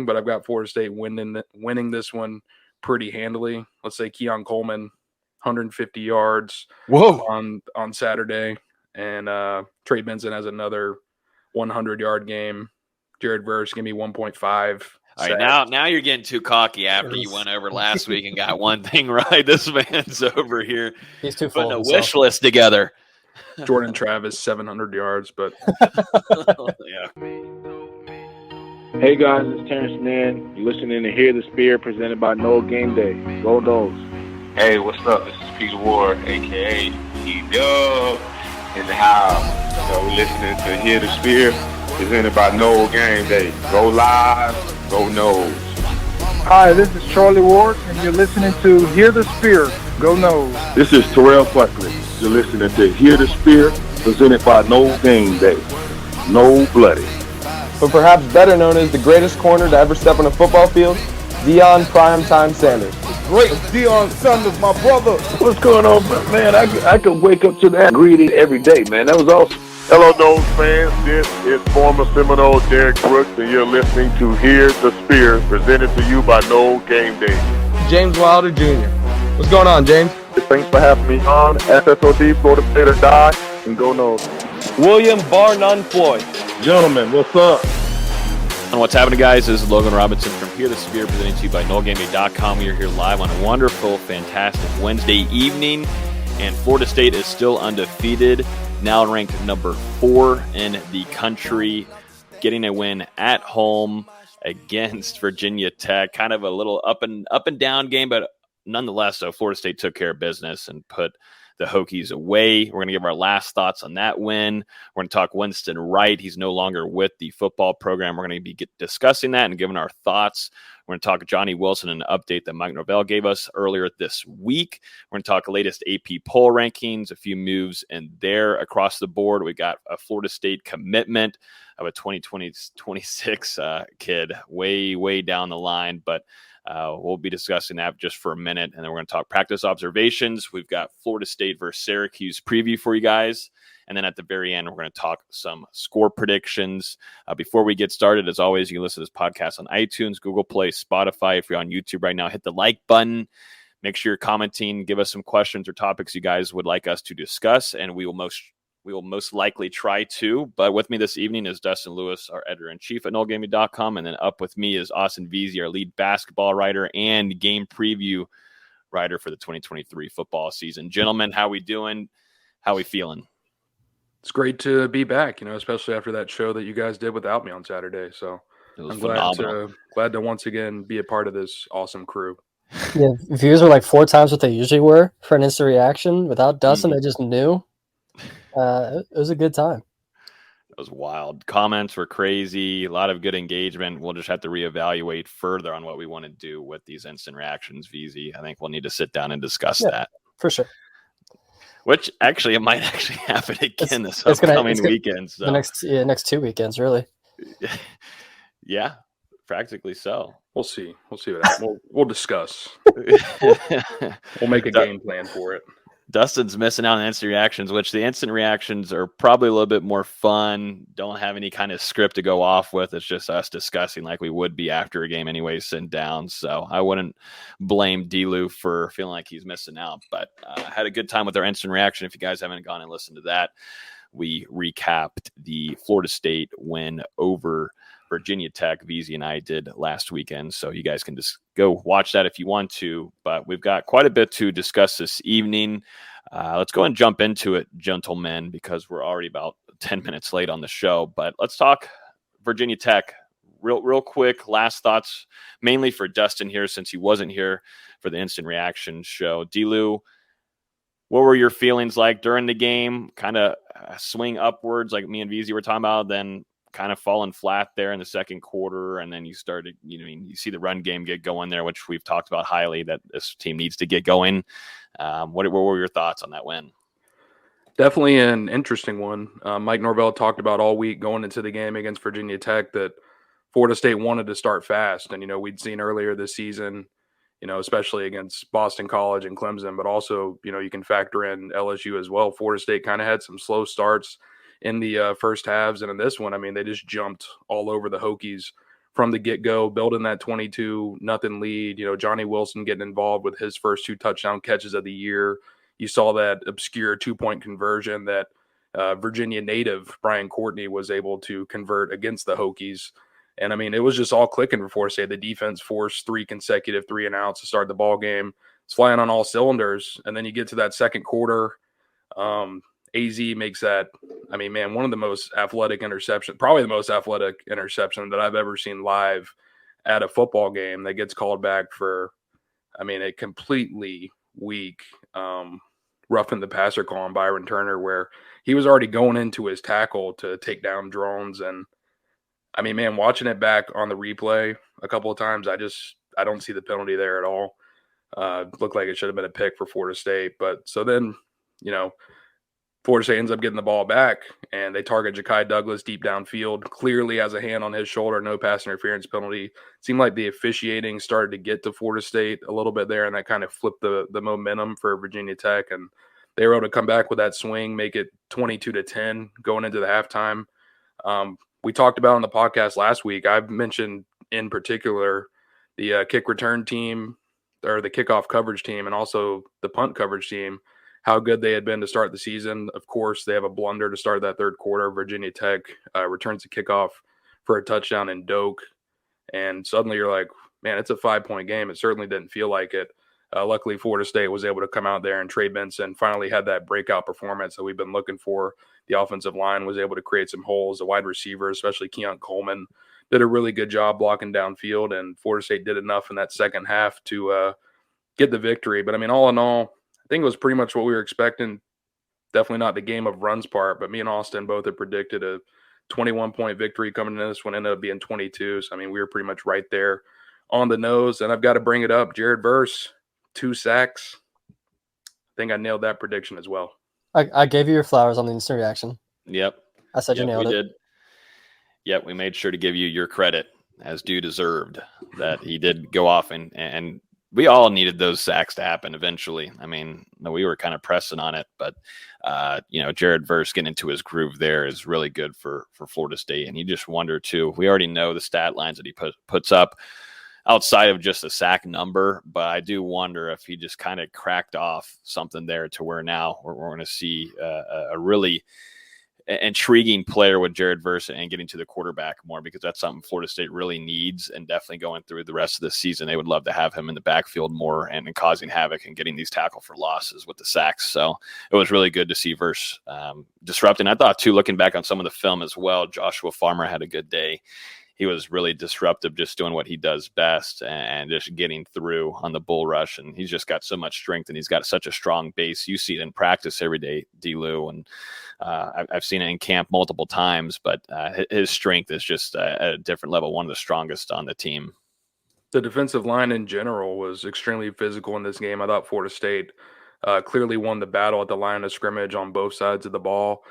but I've got Florida State winning this one pretty handily. Let's say Keon Coleman, 150 yards on Saturday, and Trey Benson has another 100-yard game. Jared Verse, give me 1.5. All right, now you're getting too cocky after you went over last week and got one thing right. This man's over here. He's too putting a wish list together. Jordan Travis, 700 yards, but yeah. Hey guys, it's Terrence Mann. You're listening to Hear the Spear, presented by No Game Day. Go Noles. Hey, what's up? This is Peter Ward, aka P-Dub, in the house. So we're listening to Hear the Spear, presented by No Game Day. Go live, go Noles. Hi, this is Charlie Ward, and you're listening to Hear the Spear, Go Noles. This is Terrell Buckley. You're listening to Hear the Spear, presented by No Game Day. No Bloody. But perhaps better known as the greatest corner to ever step on a football field, Deion Primetime Sanders. Great Deion Sanders, my brother. What's going on, man? I could wake up to that greeting every day, man. That was awesome. Hello, Noles fans. This is former Seminole Derek Brooks, and you're listening to Hear the Spear, presented to you by No Game Day. James Wilder Jr. What's going on, James? Thanks for having me on. FSOD, Florida State or Die, and go Noles. William Bar None Floyd. Gentlemen, what's up? And what's happening, guys? This is Logan Robinson from Hear the Spear, presenting to you by NoGameDay.com. We are here live on a wonderful, fantastic Wednesday evening, and Florida State is still undefeated, now ranked number 4 in the country, getting a win at home against Virginia Tech. Kind of a little up and down game, but nonetheless, so Florida State took care of business and put the Hokies away. We're going to give our last thoughts on that win. We're going to talk Winston Wright. He's no longer with the football program. We're going to be discussing that and giving our thoughts. We're going to talk Johnny Wilson and an update that Mike Norvell gave us earlier this week. We're going to talk the latest AP poll rankings, a few moves in there across the board. We got a Florida State commitment of a 2026 kid way down the line, but we'll be discussing that just for a minute, and then we're going to talk practice observations. We've got Florida State versus Syracuse preview for you guys, and then at the very end, we're going to talk some score predictions. Before we get started, as always, you can listen to this podcast on iTunes, Google Play, Spotify. If you're on YouTube right now, hit the like button. Make sure you're commenting. Give us some questions or topics you guys would like us to discuss, and we will most likely try to. But with me this evening is Dustin Lewis, our editor-in-chief at NoGaming.com. And then up with me is Austin Veazey, our lead basketball writer and game preview writer for the 2023 football season. Gentlemen, how we doing? How we feeling? It's great to be back, especially after that show that you guys did without me on Saturday. So I'm glad to once again be a part of this awesome crew. Yeah, views are like 4 times what they usually were for an instant reaction. Without Dustin, I just knew. It was a good time. It was wild. Comments were crazy. A lot of good engagement. We'll just have to reevaluate further on what we want to do with these instant reactions, VZ. I think we'll need to sit down and discuss that. For sure. Which actually, it might actually happen again this upcoming weekend. So. The next 2 weekends, really. Yeah, practically so. We'll see. We'll see what happens. We'll discuss. We'll make a game plan for it. Dustin's missing out on instant reactions, which the instant reactions are probably a little bit more fun. Don't have any kind of script to go off with. It's just us discussing like we would be after a game anyway, sitting down. So I wouldn't blame D-Lou for feeling like he's missing out. But I had a good time with our instant reaction. If you guys haven't gone and listened to that, we recapped the Florida State win over Virginia Tech. VZ and I did last weekend, so you guys can just go watch that if you want to. But we've got quite a bit to discuss this evening. Let's go and jump into it, gentlemen, because we're already about 10 minutes late on the show. But let's talk Virginia Tech real quick. Last thoughts, mainly for Dustin here, since he wasn't here for the instant reaction show. D-Lou, what were your feelings like during the game? Kind of swing upwards like me and VZ were talking about, then kind of falling flat there in the second quarter, and then you started, you see the run game get going there, which we've talked about highly that this team needs to get going. What were your thoughts on that win? Definitely an interesting one. Mike Norvell talked about all week going into the game against Virginia Tech that Florida State wanted to start fast, and we'd seen earlier this season, especially against Boston College and Clemson, but also you can factor in LSU as well. Florida State kind of had some slow starts in the first halves, and in this one, they just jumped all over the Hokies from the get-go, building that 22-0 lead. Johnny Wilson getting involved with his first 2 touchdown catches of the year. You saw that obscure 2-point conversion that Virginia native Brian Courtney was able to convert against the Hokies. And, it was just all clicking for Florida State. The defense forced 3 consecutive 3-and-outs to start the ball game. It's flying on all cylinders. And then you get to that second quarter. AZ makes that, one of the most athletic interception, probably the most athletic interception that I've ever seen live at a football game that gets called back for, a completely weak roughing the passer call on Byron Turner, where he was already going into his tackle to take down drones. And watching it back on the replay a couple of times, I don't see the penalty there at all. Looked like it should have been a pick for Florida State. But so then, Florida State ends up getting the ball back, and they target Ja'Kai Douglas deep downfield. Clearly has a hand on his shoulder, no pass interference penalty. Seemed like the officiating started to get to Florida State a little bit there, and that kind of flipped the momentum for Virginia Tech. And they were able to come back with that swing, make it 22-10 going into the halftime. We talked about on the podcast last week, I've mentioned in particular the kick return team, or the kickoff coverage team, and also the punt coverage team, how good they had been to start the season. Of course, they have a blunder to start that third quarter. Virginia Tech returns the kickoff for a touchdown in Doak. And suddenly you're like, man, it's a 5-point game. It certainly didn't feel like it. Luckily, Florida State was able to come out there, and Trey Benson finally had that breakout performance that we've been looking for. The offensive line was able to create some holes. The wide receivers, especially Keon Coleman, did a really good job blocking downfield, and Florida State did enough in that second half to get the victory. But, all in all, I think it was pretty much what we were expecting. Definitely not the game of runs part, but me and Austin both had predicted a 21-point victory coming into this one. Ended up being 22. So, we were pretty much right there on the nose. And I've got to bring it up. Jared Verse, 2 sacks. I think I nailed that prediction as well. I gave you your flowers on the instant reaction. Yep. I said you nailed it. We did. Yep, we made sure to give you your credit as due deserved, that he did go off and we all needed those sacks to happen eventually. We were kind of pressing on it, but Jared Verse getting into his groove there is really good for Florida State. And you just wonder too, we already know the stat lines that he puts up outside of just a sack number, but I do wonder if he just kind of cracked off something there to where now we're going to see a really intriguing player with Jared Verse and getting to the quarterback more, because that's something Florida State really needs, and definitely going through the rest of the season, they would love to have him in the backfield more and causing havoc and getting these tackle for losses with the sacks. So it was really good to see Verse disrupting. I thought too, looking back on some of the film as well, Joshua Farmer had a good day. He was really disruptive, just doing what he does best and just getting through on the bull rush. And he's just got so much strength, and he's got such a strong base. You see it in practice every day, D-Lou, and I've seen it in camp multiple times, but his strength is just at a different level, one of the strongest on the team. The defensive line in general was extremely physical in this game. I thought Florida State clearly won the battle at the line of scrimmage on both sides of the ball.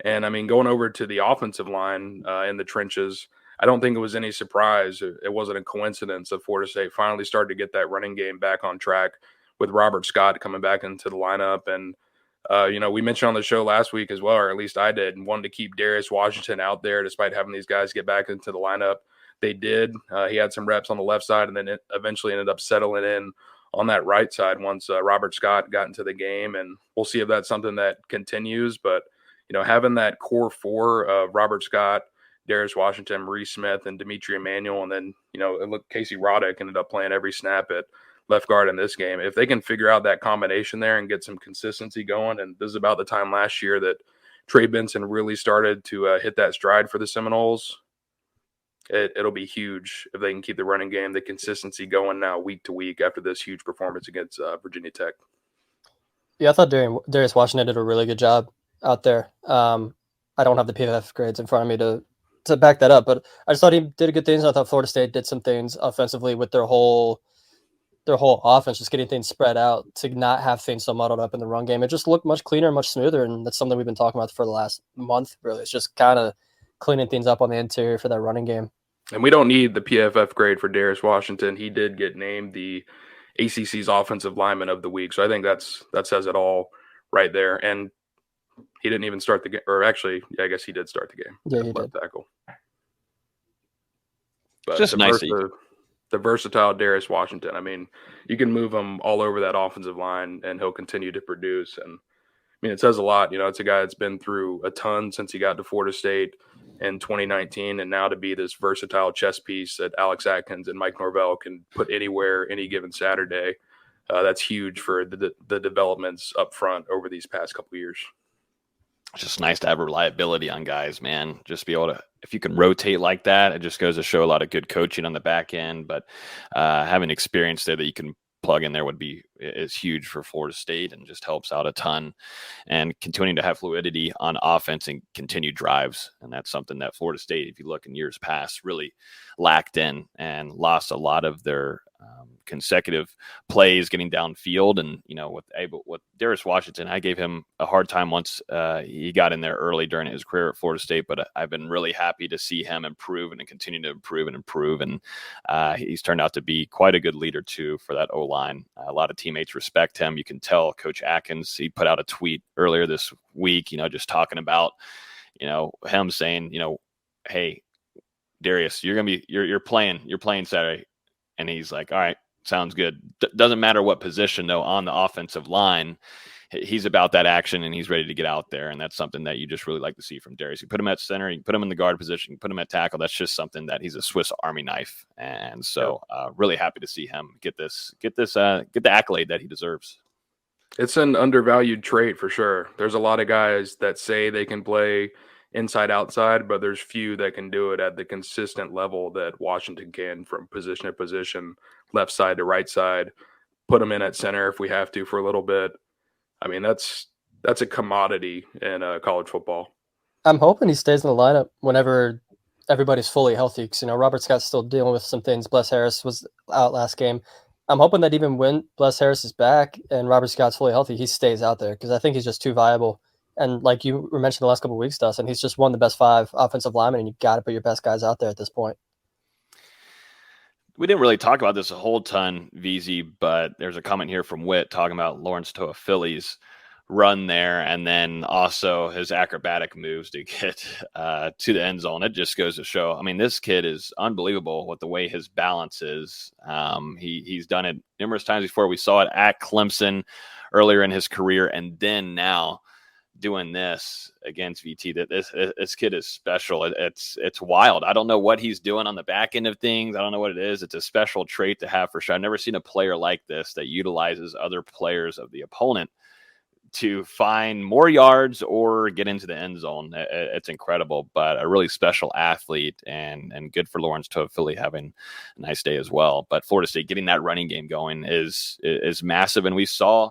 And, going over to the offensive line in the trenches, I don't think it was any surprise. It wasn't a coincidence that Florida State finally started to get that running game back on track with Robert Scott coming back into the lineup. And, we mentioned on the show last week as well, or at least I did, and wanted to keep Darius Washington out there despite having these guys get back into the lineup. They did. He had some reps on the left side, and then it eventually ended up settling in on that right side once Robert Scott got into the game. And we'll see if that's something that continues. But, having that core four of Robert Scott, Darius Washington, Maurice Smith, and Dimitri Emmanuel, and then, Casey Roddick ended up playing every snap at left guard in this game. If they can figure out that combination there and get some consistency going, and this is about the time last year that Trey Benson really started to hit that stride for the Seminoles, it'll be huge if they can keep the running game, the consistency going now week to week after this huge performance against Virginia Tech. Yeah, I thought Darius Washington did a really good job out there. I don't have the PFF grades in front of me to back that up, but I just thought he did good things. I thought Florida State did some things offensively with their whole offense, just getting things spread out to not have things so muddled up in the run game. It just looked much cleaner and much smoother, and that's something we've been talking about for the last month, really. It's just kind of cleaning things up on the interior for that running game. And we don't need the PFF grade for Darius Washington. He did get named the ACC's Offensive Lineman of the Week, so I think that says it all right there. And he didn't even start the game, or actually, yeah, I guess he did start the game. Yeah, he did. Tackle. But just nice. The versatile Darius Washington. I mean, you can move him all over that offensive line, and he'll continue to produce. And I mean, it says a lot. It's a guy that's been through a ton since he got to Florida State in 2019, and now to be this versatile chess piece that Alex Atkins and Mike Norvell can put anywhere, any given Saturday. That's huge for the developments up front over these past couple of years. It's just nice to have reliability on guys, man. Just be able to, if you can rotate like that, it just goes to show a lot of good coaching on the back end. But having experience there that you can plug in there is huge for Florida State and just helps out a ton. And continuing to have fluidity on offense and continued drives. And that's something that Florida State, if you look in years past, really lacked in and lost a lot of their consecutive plays getting downfield. And, with Darius Washington, I gave him a hard time once he got in there early during his career at Florida State, but I've been really happy to see him improve and continue to improve. And he's turned out to be quite a good leader too for that O-line. A lot of teammates respect him. You can tell Coach Atkins, he put out a tweet earlier this week, just talking about, him saying, hey, Darius, you're playing Saturday. And he's like, all right, sounds good. Doesn't matter what position, though, on the offensive line. He's about that action, and he's ready to get out there. And that's something that you just really like to see from Darius. You put him at center, you put him in the guard position, you put him at tackle. That's just something that he's a Swiss Army knife. And so really happy to see him get the accolade that he deserves. It's an undervalued trait for sure. There's a lot of guys that say they can play inside outside, but there's few that can do it at the consistent level that Washington can, from position to position, left side to right side, put them in at center if we have to for a little bit. I mean, that's a commodity in college football. I'm hoping he stays in the lineup whenever everybody's fully healthy, because Robert Scott's still dealing with some things. Bless Harris was out last game. I'm hoping that even when Bless Harris is back and Robert Scott's fully healthy, he stays out there, because I think he's just too viable. And like you mentioned the last couple of weeks, Dustin, he's just one of the best 5 offensive linemen, and you got to put your best guys out there at this point. We didn't really talk about this a whole ton, VZ, but there's a comment here from Witt talking about Lawrence Toafili's run there, and then also his acrobatic moves to get to the end zone. It just goes to show, I mean, this kid is unbelievable with the way his balance is. He's done it numerous times before. We saw it at Clemson earlier in his career, and then now doing this against VT. That this kid is special. It's wild. I don't know what he's doing on the back end of things. I don't know what it is. It's a special trait to have for sure. I've never seen a player like this that utilizes other players of the opponent to find more yards or get into the end zone. It's incredible, but a really special athlete, and good for Lawrence Toafili having a nice day as well. But Florida State getting that running game going is massive, and we saw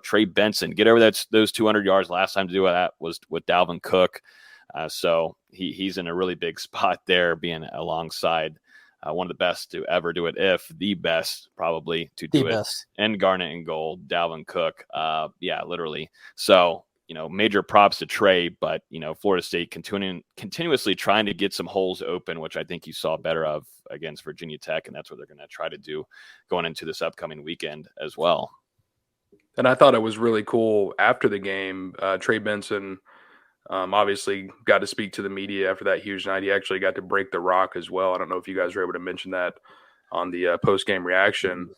Trey Benson get over those 200 yards last time to do that was with Dalvin Cook. So he's in a really big spot there, being alongside one of the best to ever do it, if the best probably to do it. And Garnet and goal, Dalvin Cook. Yeah, literally. So, major props to Trey, but, Florida State continuously trying to get some holes open, which I think you saw better of against Virginia Tech. And that's what they're going to try to do going into this upcoming weekend as well. And I thought it was really cool after the game. Trey Benson obviously got to speak to the media after that huge night. He actually got to break the rock as well. I don't know if you guys were able to mention that on the post-game reaction.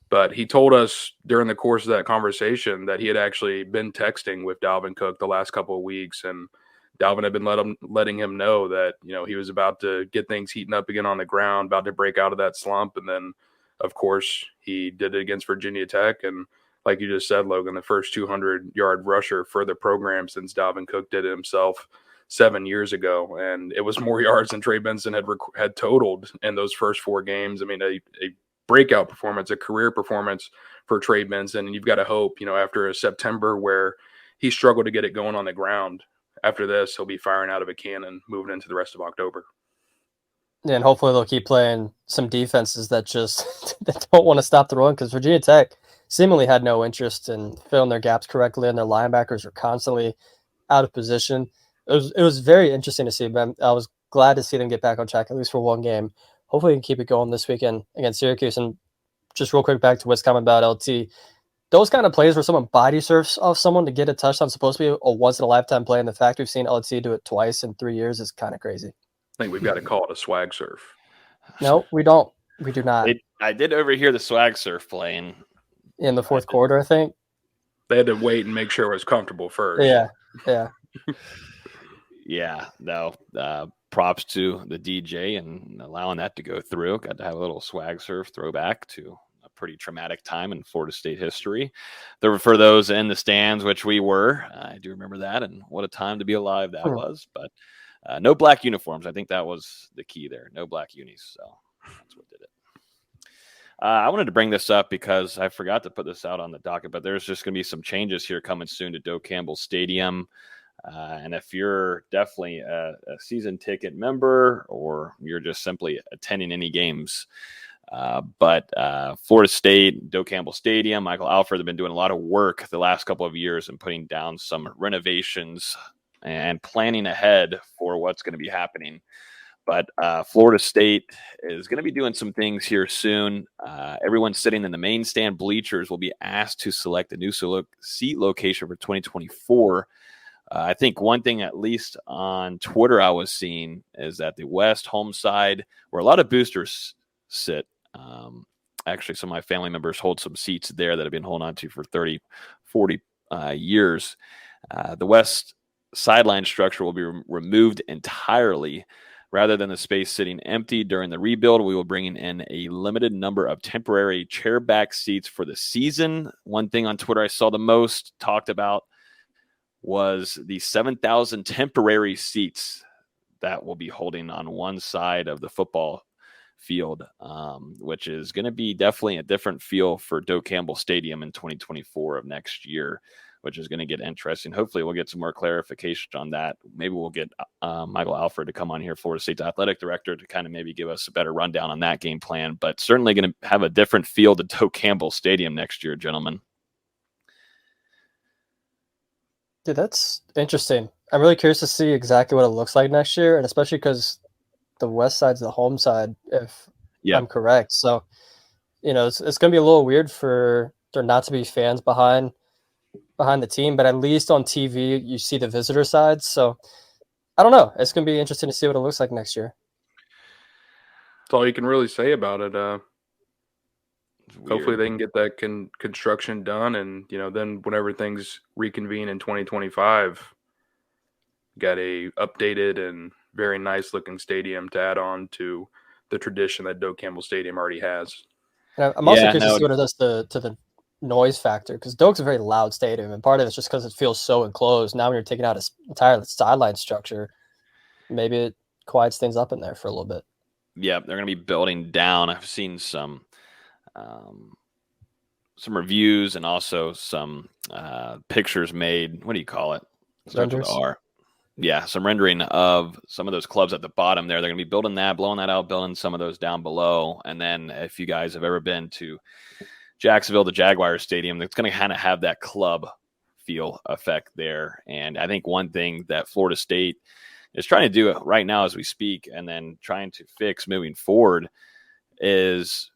But he told us during the course of that conversation that he had actually been texting with Dalvin Cook the last couple of weeks. And Dalvin had been letting him know that, he was about to get things heating up again on the ground, about to break out of that slump. And then, of course, he did it against Virginia Tech. And like you just said, Logan, the first 200-yard rusher for the program since Dalvin Cook did it himself 7 years ago. And it was more yards than Trey Benson had totaled in those first 4 games. I mean, a breakout performance, a career performance for Trey Benson. And you've got to hope, after a September where he struggled to get it going on the ground, after this, he'll be firing out of a cannon moving into the rest of October. Yeah, and hopefully they'll keep playing some defenses that just that don't want to stop the run, because Virginia Tech seemingly had no interest in filling their gaps correctly, and their linebackers are constantly out of position. It was very interesting to see, but I was glad to see them get back on track, at least for one game. Hopefully we can keep it going this weekend against Syracuse. And just real quick, back to what's coming about LT. Those kind of plays where someone body surfs off someone to get a touchdown is supposed to be a once-in-a-lifetime play, and the fact we've seen LT do it twice in 3 years is kind of crazy. I think we've got to call it a swag surf. No, we don't. We do not. I did overhear the swag surf playing In the fourth quarter, I think. They had to wait and make sure it was comfortable first. Yeah. Yeah, no. Props to the DJ and allowing that to go through. Got to have a little swag surf throwback to a pretty traumatic time in Florida State history. For those in the stands, which we were, I do remember that, and what a time to be alive that was. But no black uniforms. I think that was the key there. No black unis. So that's what did it. I wanted to bring this up because I forgot to put this out on the docket, but there's just going to be some changes here coming soon to Doak Campbell Stadium. And if you're definitely a season ticket member or you're just simply attending any games, but Florida State, Doak Campbell Stadium, Michael Alford have been doing a lot of work the last couple of years and putting down some renovations and planning ahead for what's going to be happening. But Florida State is going to be doing some things here soon. Everyone sitting in the main stand bleachers will be asked to select a new seat location for 2024. I think one thing, at least on Twitter, I was seeing is that the West home side, where a lot of boosters sit, actually some of my family members hold some seats there that have been holding on to for 30, 40 years. The West sideline structure will be removed entirely. Rather than the space sitting empty during the rebuild, we will bring in a limited number of temporary chair back seats for the season. One thing on Twitter I saw the most talked about was the 7,000 temporary seats that will be holding on one side of the football field, which is going to be definitely a different feel for Doak Campbell Stadium in 2024 of next year, which is going to get interesting. Hopefully we'll get some more clarification on that. Maybe we'll get Michael Alford to come on here, Florida State's athletic director, to kind of maybe give us a better rundown on that game plan, but certainly going to have a different feel to Doak Campbell Stadium next year, gentlemen. Dude, that's interesting. I'm really curious to see exactly what it looks like next year, and especially because the west side's the home side, if I'm correct. So, it's going to be a little weird for there not to be fans behind the team, but at least on TV you see the visitor side. So I don't know. It's going to be interesting to see what it looks like next year. That's all you can really say about it. Hopefully they can get that construction done, and then whenever things reconvene in 2025, got a updated and very nice looking stadium to add on to the tradition that Doak Campbell Stadium already has. And I'm also curious to see what it does to the noise factor, because Doak's a very loud stadium, and part of it's just because it feels so enclosed. Now when you're taking out an entire sideline structure, maybe it quiets things up in there for a little bit. Yeah, they're going to be building down. I've seen some reviews and also some pictures made. What do you call it? Renders. Yeah, some rendering of some of those clubs at the bottom there. They're going to be building that, blowing that out, building some of those down below. And then if you guys have ever been to Jacksonville, the Jaguars Stadium, it's going to kind of have that club feel effect there. And I think one thing that Florida State is trying to do right now as we speak, and then trying to fix moving forward, is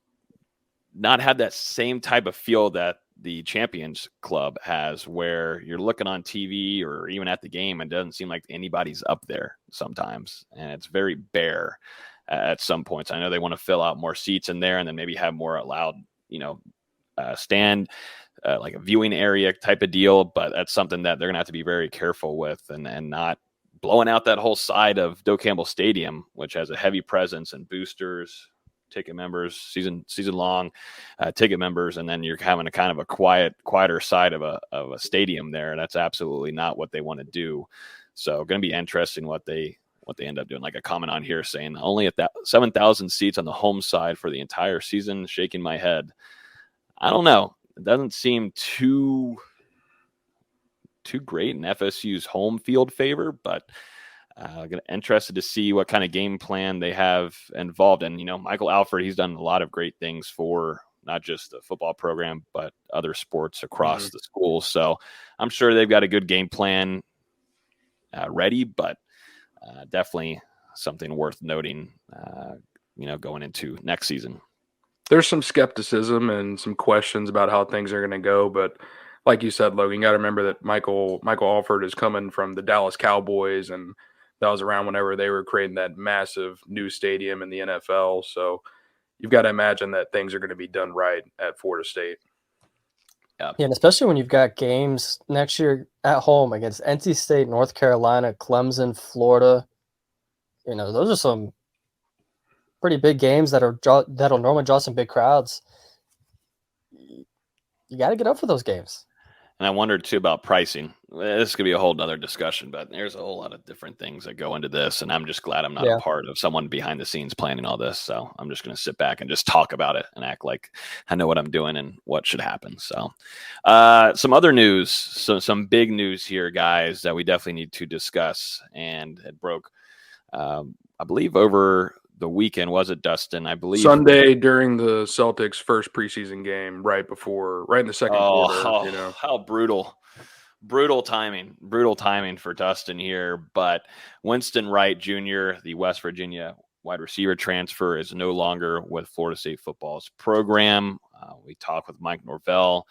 not have that same type of feel that the Champions Club has, where you're looking on TV or even at the game and it doesn't seem like anybody's up there sometimes. And it's very bare at some points. I know they want to fill out more seats in there and then maybe have more allowed, stand, like a viewing area type of deal. But that's something that they're going to have to be very careful with and not blowing out that whole side of Doak Campbell Stadium, which has a heavy presence and boosters, ticket members, season long ticket members, and then you're having a kind of a quieter side of a stadium there. And that's absolutely not what they want to do. So going to be interesting what they end up doing. Like a comment on here saying only at that 7,000 seats on the home side for the entire season. Shaking my head. I don't know. It doesn't seem too great in FSU's home field favor, but interested to see what kind of game plan they have involved. And, Michael Alford, he's done a lot of great things for not just the football program, but other sports across the school. So I'm sure they've got a good game plan ready, but definitely something worth noting, going into next season. There's some skepticism and some questions about how things are going to go, but like you said, Logan, you got to remember that Michael Alford is coming from the Dallas Cowboys and that was around whenever they were creating that massive new stadium in the NFL. So you've got to imagine that things are going to be done right at Florida State. Yeah, and especially when you've got games next year at home against NC State, North Carolina, Clemson, Florida. Those are some pretty big games that'll normally draw some big crowds. You got to get up for those games. And I wondered too about pricing. This could be a whole other discussion, but there's a whole lot of different things that go into this. And I'm just glad I'm not a part of someone behind the scenes planning all this. So I'm just going to sit back and just talk about it and act like I know what I'm doing and what should happen. So some other news, some big news here, guys, that we definitely need to discuss. And it broke, I believe, over the weekend. Was it, Dustin? I believe Sunday during the Celtics' first preseason game, right in the second quarter. How brutal timing for Dustin here. But Winston Wright Jr., the West Virginia wide receiver transfer, is no longer with Florida State football's program. We talked with Mike Norvell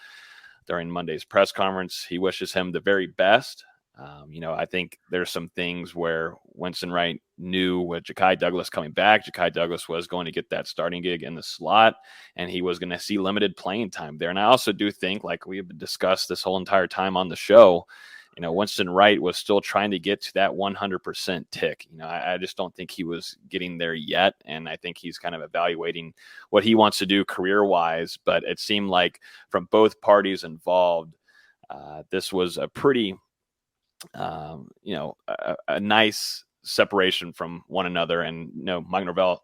during Monday's press conference. He wishes him the very best. I think there's some things where Winston Wright knew with Ja'Kai Douglas coming back, Ja'Kai Douglas was going to get that starting gig in the slot, and he was going to see limited playing time there. And I also do think, like we have discussed this whole entire time on the show, Winston Wright was still trying to get to that 100% tick. I just don't think he was getting there yet. And I think he's kind of evaluating what he wants to do career-wise. But it seemed like from both parties involved, this was a pretty a nice separation from one another. And, Mike Norvell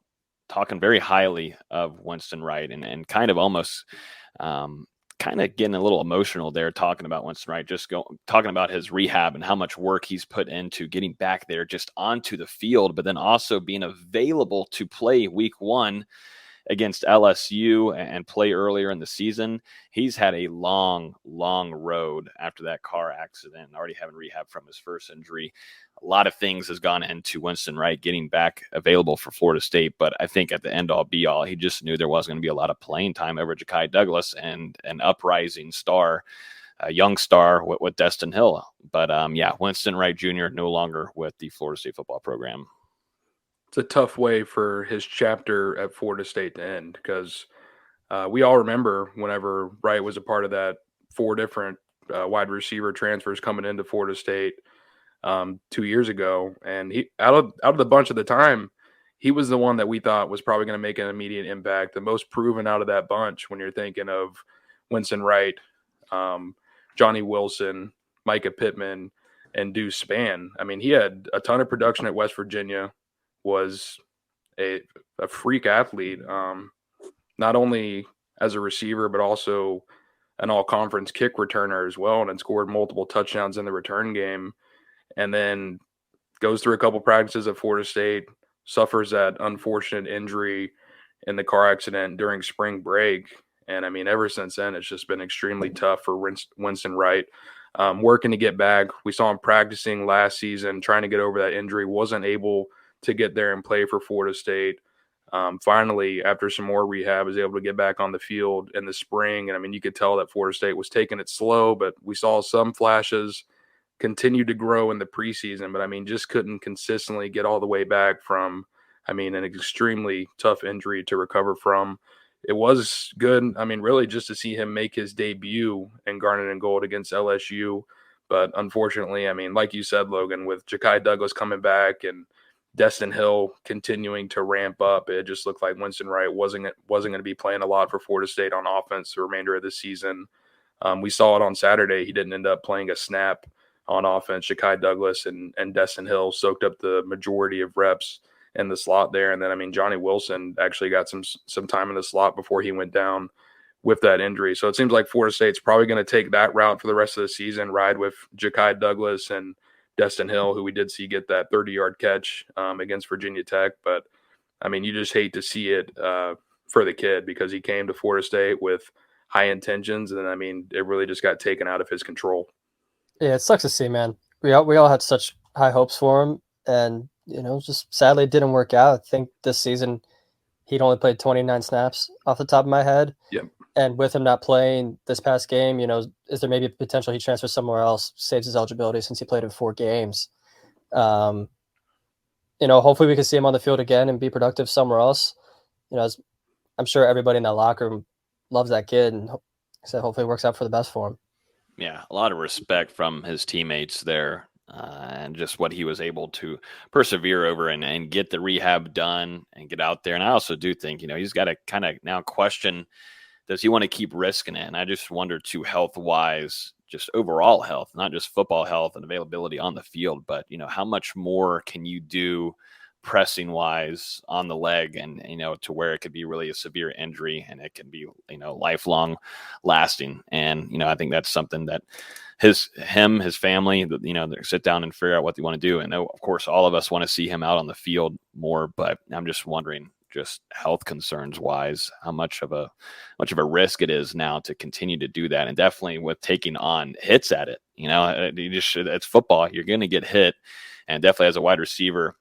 talking very highly of Winston Wright and kind of almost kind of getting a little emotional there, talking about Winston Wright, talking about his rehab and how much work he's put into getting back there just onto the field, but then also being available to play week 1 against LSU and play earlier in the season. He's had a long road after that car accident, already having rehab from his first injury. A lot of things has gone into Winston Wright getting back available for Florida State, but I think at the end all be all, he just knew there was going to be a lot of playing time over Ja'Kai Douglas and an uprising star, a young star with Dustin Hill. But Winston Wright Jr. no longer with the Florida State football program. It's a tough way for his chapter at Florida State to end, because we all remember whenever Wright was a part of that 4 different wide receiver transfers coming into Florida State 2 years ago. And he out of the bunch at the time, he was the one that we thought was probably going to make an immediate impact, the most proven out of that bunch when you're thinking of Winston Wright, Johnny Wilson, Micah Pittman, and Deuce Spann. I mean, he had a ton of production at West Virginia, was a freak athlete, not only as a receiver, but also an all-conference kick returner as well, and had scored multiple touchdowns in the return game. And then goes through a couple practices at Florida State, suffers that unfortunate injury in the car accident during spring break. And, I mean, ever since then, it's just been extremely tough for Winston Wright. Working to get back. We saw him practicing last season, trying to get over that injury, wasn't able to get there and play for Florida State. Finally, after some more rehab, was able to get back on the field in the spring. And, I mean, you could tell that Florida State was taking it slow, but we saw some flashes continue to grow in the preseason. But, I mean, just couldn't consistently get all the way back from, I mean, an extremely tough injury to recover from. It was good, I mean, really just to see him make his debut in Garnet and Gold against LSU. But unfortunately, I mean, like you said, Logan, with Ja'Kai Douglas coming back and Dustin Hill continuing to ramp up, it just looked like Winston Wright wasn't going to be playing a lot for Florida State on offense the remainder of the season. We saw it on Saturday. He didn't end up playing a snap on offense. Ja'Kai Douglas and Dustin Hill soaked up the majority of reps in the slot there. And then, I mean, Johnny Wilson actually got some time in the slot before he went down with that injury. So it seems like Florida State's probably going to take that route for the rest of the season, ride with Ja'Kai Douglas and Dustin Hill, who we did see get that 30-yard catch against Virginia Tech. But, I mean, you just hate to see it for the kid, because he came to Florida State with high intentions, and, I mean, it really just got taken out of his control. Yeah, it sucks to see, man. We all had such high hopes for him, and, just sadly it didn't work out. I think this season he'd only played 29 snaps off the top of my head. Yep. And with him not playing this past game, is there maybe a potential he transfers somewhere else, saves his eligibility since he played in 4 games? hopefully we can see him on the field again and be productive somewhere else. I'm sure everybody in that locker room loves that kid, and so hopefully it works out for the best for him. Yeah, a lot of respect from his teammates there, and just what he was able to persevere over and get the rehab done and get out there. And I also do think, he's got to kind of now question, does he want to keep risking it? And I just wonder, too, health-wise, just overall health, not just football health and availability on the field, but, how much more can you do pressing wise on the leg, and to where it could be really a severe injury, and it can be lifelong lasting. And I think that's something that his family, they sit down and figure out what they want to do. And of course all of us want to see him out on the field more, but I'm just wondering, just health concerns wise, how much of a risk it is now to continue to do that. And definitely with taking on hits at it, it's football, you're going to get hit. And definitely as a wide receiver,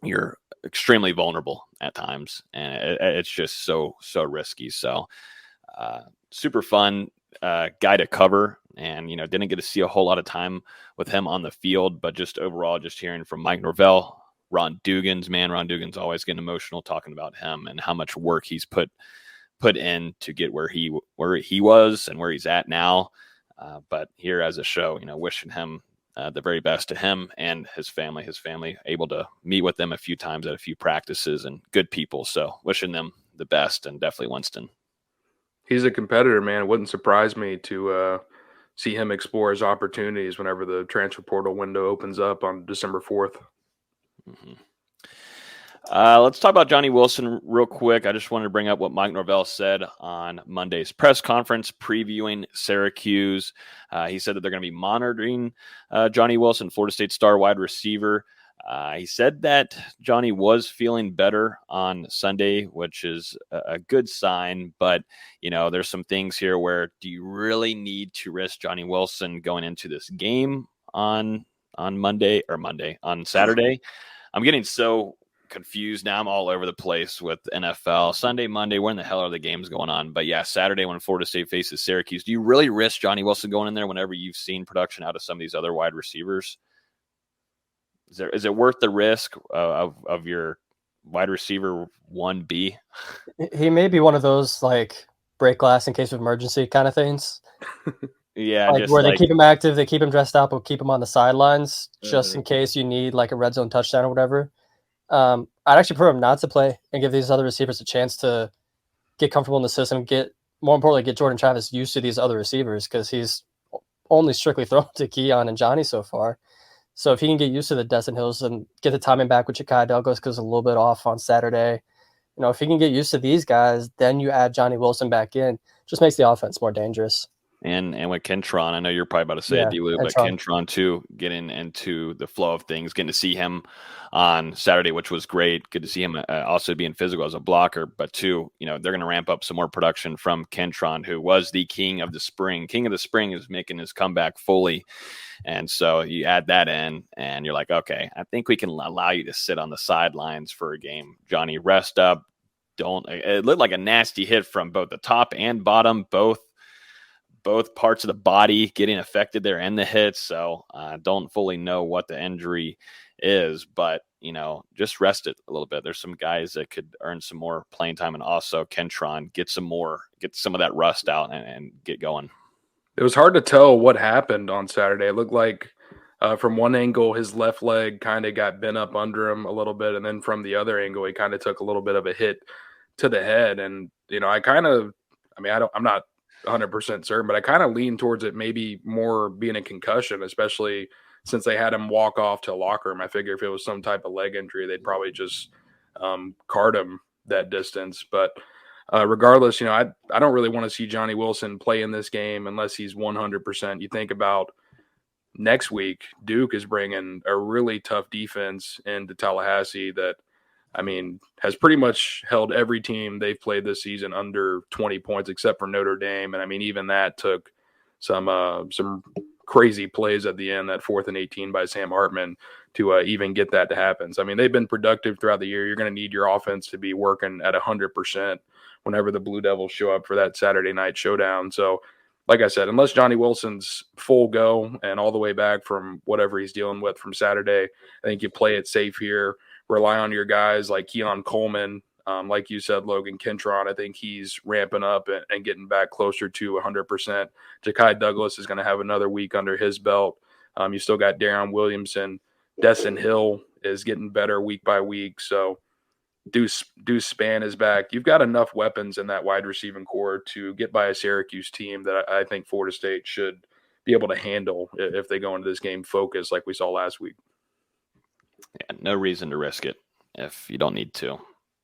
you're extremely vulnerable at times, and it's just so risky. So super fun guy to cover, and didn't get to see a whole lot of time with him on the field, but just overall, just hearing from Mike Norvell, Ron Dugan's always getting emotional talking about him and how much work he's put in to get where he was and where he's at now. But here as a show, wishing him the very best to him and his family. Able to meet with them a few times at a few practices, and good people. So wishing them the best, and definitely Winston. He's a competitor, man. It wouldn't surprise me to see him explore his opportunities whenever the transfer portal window opens up on December 4th. Mm-hmm. Let's talk about Johnny Wilson real quick. I just wanted to bring up what Mike Norvell said on Monday's press conference previewing Syracuse. He said that they're going to be monitoring Johnny Wilson, Florida State star wide receiver. He said that Johnny was feeling better on Sunday, which is a good sign. But, there's some things here where, do you really need to risk Johnny Wilson going into this game on Saturday? I'm getting so confused now. I'm all over the place with NFL. Sunday, Monday, when the hell are the games going on? But yeah, Saturday when Florida State faces Syracuse, do you really risk Johnny Wilson going in there whenever you've seen production out of some of these other wide receivers? Is it worth the risk of your wide receiver 1B? He may be one of those like break glass in case of emergency kind of things. Yeah, where they keep him active, they keep him dressed up, or keep him on the sidelines just in case you need like a red zone touchdown or whatever. I'd actually prefer him not to play and give these other receivers a chance to get comfortable in the system, more importantly, get Jordan Travis used to these other receivers, because he's only strictly thrown to Keon and Johnny so far. So if he can get used to the Dustin Hills and get the timing back with Ja'Kai Douglas, because a little bit off on Saturday, if he can get used to these guys, then you add Johnny Wilson back in, just makes the offense more dangerous. And with Kentron, I know you're probably about to say it, D-Lou, but Kentron too, getting into the flow of things, getting to see him on Saturday, which was great. Good to see him also being physical as a blocker. But too, they're going to ramp up some more production from Kentron, who was the king of the spring. King of the spring is making his comeback fully. And so you add that in, and you're like, okay, I think we can allow you to sit on the sidelines for a game. Johnny, rest up. It looked like a nasty hit from both the top and bottom, both parts of the body getting affected there and the hits. So don't fully know what the injury is, but just rest it a little bit. There's some guys that could earn some more playing time, and also Kentron get some of that rust out and get going. It was hard to tell what happened on Saturday. It looked like from one angle, his left leg kind of got bent up under him a little bit. And then from the other angle, he kind of took a little bit of a hit to the head. And, I'm not 100% certain, but I kind of lean towards it maybe more being a concussion, especially since they had him walk off to a locker room. I figure if it was some type of leg injury, they'd probably just cart him that distance. But regardless, I don't really want to see Johnny Wilson play in this game unless he's 100%. You think about next week, Duke is bringing a really tough defense into Tallahassee that, has pretty much held every team they've played this season under 20 points, except for Notre Dame. And even that took some crazy plays at the end, that 4th and 18 by Sam Hartman to even get that to happen. So, they've been productive throughout the year. You're going to need your offense to be working at 100% whenever the Blue Devils show up for that Saturday night showdown. So, like I said, unless Johnny Wilson's full go and all the way back from whatever he's dealing with from Saturday, I think you play it safe here. rely on your guys like Keon Coleman. Like you said, Logan Kentron, I think he's ramping up and getting back closer to 100%. Ja'Kai Douglas is going to have another week under his belt. You still got Darren Williamson. Destin Hill is getting better week by week. So Deuce Spann is back. You've got enough weapons in that wide receiving core to get by a Syracuse team that I think Florida State should be able to handle if they go into this game focused like we saw last week. Yeah, no reason to risk it if you don't need to.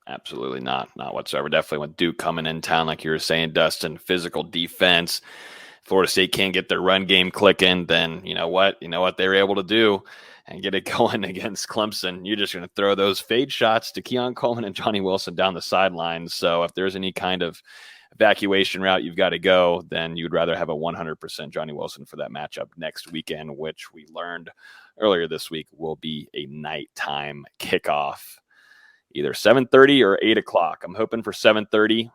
Absolutely not whatsoever. Definitely with Duke coming in town, like you were saying, Dustin, physical defense. Florida State can't get their run game clicking, then you know what they were able to do and get it going against Clemson. You're just going to throw those fade shots to Keon Coleman and Johnny Wilson down the sidelines. So if there's any kind of evacuation route you've got to go, then you'd rather have a 100% Johnny Wilson for that matchup next weekend, which we learned earlier this week will be a nighttime kickoff, either 7:30 or 8 o'clock. I'm hoping for 7:30.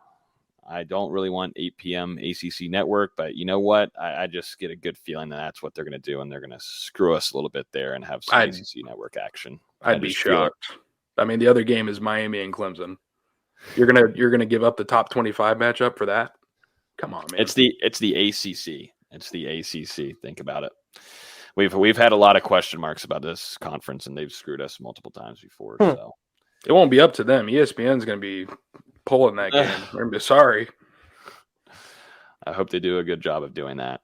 I don't really want 8 p.m. ACC network, but you know what? I just get a good feeling that that's what they're going to do, and they're going to screw us a little bit there and have some ACC network action. I'd be shocked. I mean, the other game is Miami and Clemson. You're gonna give up the top 25 matchup for that? Come on, man. It's the ACC. It's the ACC. Think about it. We've had a lot of question marks about this conference, and they've screwed us multiple times before. So it won't be up to them. ESPN's going to be pulling that game. I'm going to be sorry. I hope they do a good job of doing that.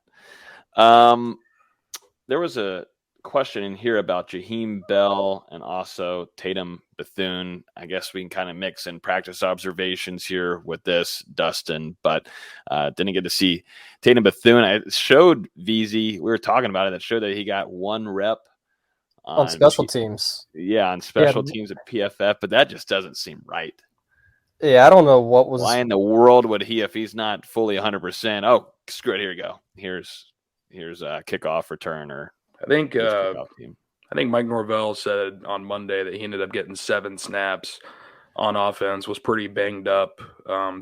There was a question in here about Jaheim Bell and also Tatum Bethune. I guess we can kind of mix in practice observations here with this, Dustin, but didn't get to see Tatum Bethune. I showed VZ, we were talking about it, that showed that he got 1 rep on special teams. Yeah, on special teams at PFF, but that just doesn't seem right. Yeah, I don't know what was. Why in the world would he, if he's not fully 100%? Oh, screw it. Here you go. Here's a kickoff return or. I think Mike Norvell said on Monday that he ended up getting 7 snaps on offense, was pretty banged up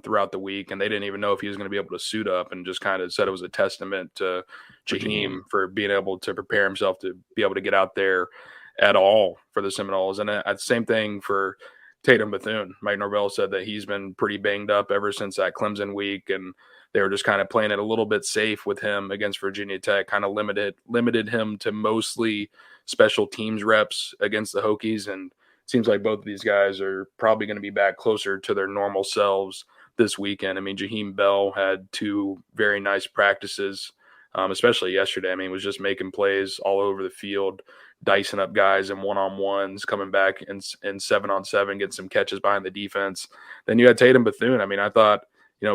throughout the week, and they didn't even know if he was going to be able to suit up, and just kind of said it was a testament to Jaheim for being able to prepare himself to be able to get out there at all for the Seminoles. And the same thing for Tatum Bethune. Mike Norvell said that he's been pretty banged up ever since that Clemson week, and they were just kind of playing it a little bit safe with him against Virginia Tech, kind of limited him to mostly special teams reps against the Hokies. And it seems like both of these guys are probably going to be back closer to their normal selves this weekend. I mean, Jaheim Bell had 2 very nice practices, especially yesterday. I mean, was just making plays all over the field, dicing up guys in one-on-ones, coming back in 7-on-7, getting some catches behind the defense. Then you had Tatum Bethune. I mean, I thought,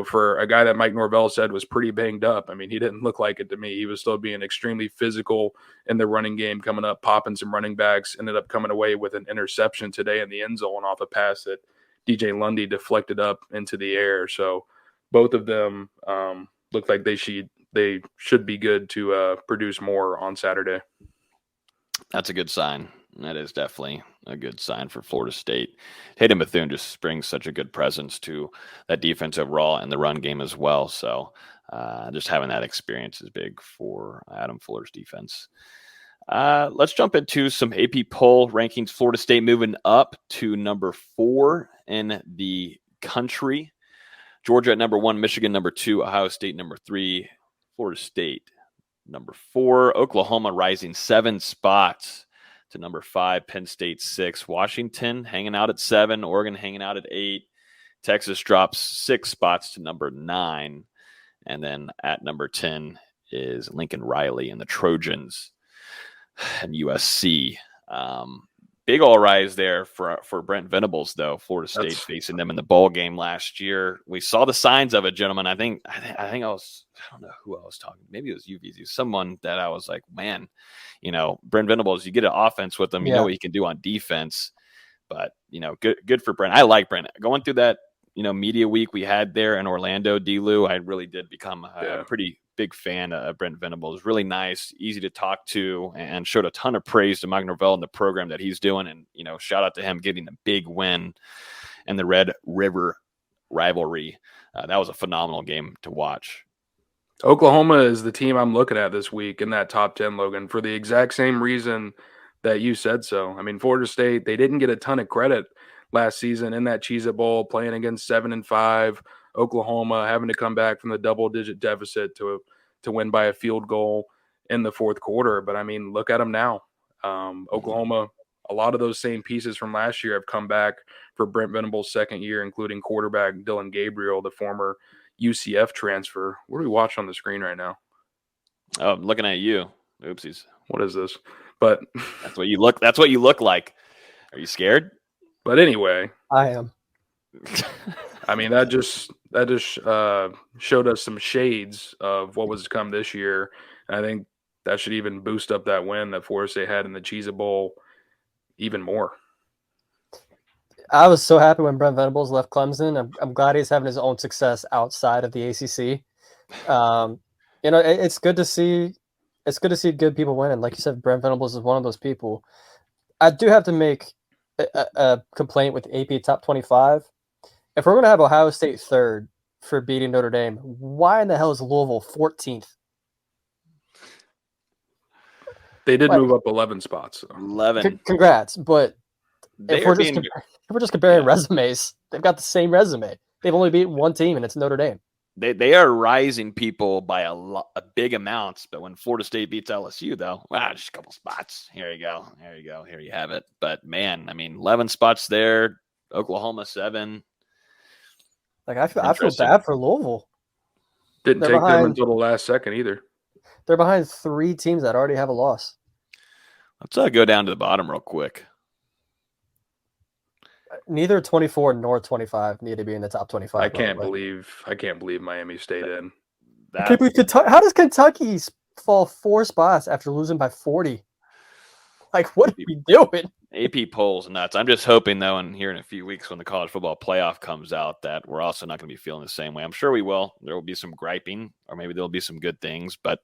for a guy that Mike Norvell said was pretty banged up, I mean, he didn't look like it to me. He was still being extremely physical in the running game, coming up, popping some running backs, ended up coming away with an interception today in the end zone off a pass that DJ Lundy deflected up into the air. So both of them look like they should be good to produce more on Saturday. That's a good sign. That is definitely a good sign for Florida State. Tatum Bethune just brings such a good presence to that defense overall and the run game as well. So just having that experience is big for Adam Fuller's defense. Let's jump into some AP poll rankings. Florida State moving up to number 4 in the country. Georgia at number 1, Michigan number 2, Ohio State number 3, Florida State number 4, Oklahoma rising 7 spots to number 5, Penn State 6, Washington hanging out at 7, Oregon hanging out at 8, Texas drops 6 spots to number 9, and then at number 10 is Lincoln Riley and the Trojans and USC. Big all rise there for Brent Venables, though. Florida State facing them in the bowl game last year. We saw the signs of it, gentlemen. I think I don't know who I was talking. Maybe it was UVZ. Someone that I was like, man, Brent Venables. You get an offense with him, you know what he can do on defense. But good for Brent. I like Brent going through that media week we had there in Orlando. D-Lou, I really did become a pretty big fan of Brent Venables. Really nice, easy to talk to, and showed a ton of praise to Mike Norvell and the program that he's doing. And, shout out to him getting a big win in the Red River rivalry. That was a phenomenal game to watch. Oklahoma is the team I'm looking at this week in that top 10, Logan, for the exact same reason that you said so. I mean, Florida State, they didn't get a ton of credit last season in that Cheez-It Bowl, playing against 7-5, Oklahoma, having to come back from the double-digit deficit to win by a field goal in the fourth quarter. But, I mean, look at them now. Oklahoma, a lot of those same pieces from last year have come back for Brent Venables' second year, including quarterback Dylan Gabriel, the former UCF transfer. What are we watching on the screen right now? Oh, I'm looking at you. Oopsies. What is this? But that's what you look like. Are you scared? But anyway, I am. I mean, that just showed us some shades of what was to come this year. And I think that should even boost up that win that Florida State had in the Cheez-It Bowl even more. I was so happy when Brent Venables left Clemson. I'm glad he's having his own success outside of the ACC. It's good to see. It's good to see good people winning. Like you said, Brent Venables is one of those people. I do have to make a complaint with AP Top 25. If we're going to have Ohio State third for beating Notre Dame, why in the hell is Louisville 14th? They did move up 11 spots. 11. Congrats. But if we're just comparing resumes, they've got the same resume. They've only beaten one team, and it's Notre Dame. They are rising people by a big amounts, but when Florida State beats LSU, though, just a couple spots. Here you go. Here you have it. But, man, I mean, 11 spots there, Oklahoma 7. Like, I feel bad for Louisville. Didn't take them until the last second either. They're behind 3 teams that already have a loss. Let's go down to the bottom real quick. Neither 24 nor 25 need to be in the top 25. I can't believe Miami stayed in. I can't believe Kentucky. How does Kentucky fall 4 spots after losing by 40? Like, what are we doing? AP polls nuts. I'm just hoping, though, and here in a few weeks when the college football playoff comes out, that we're also not going to be feeling the same way. I'm sure we will. There will be some griping, or maybe there'll be some good things. But,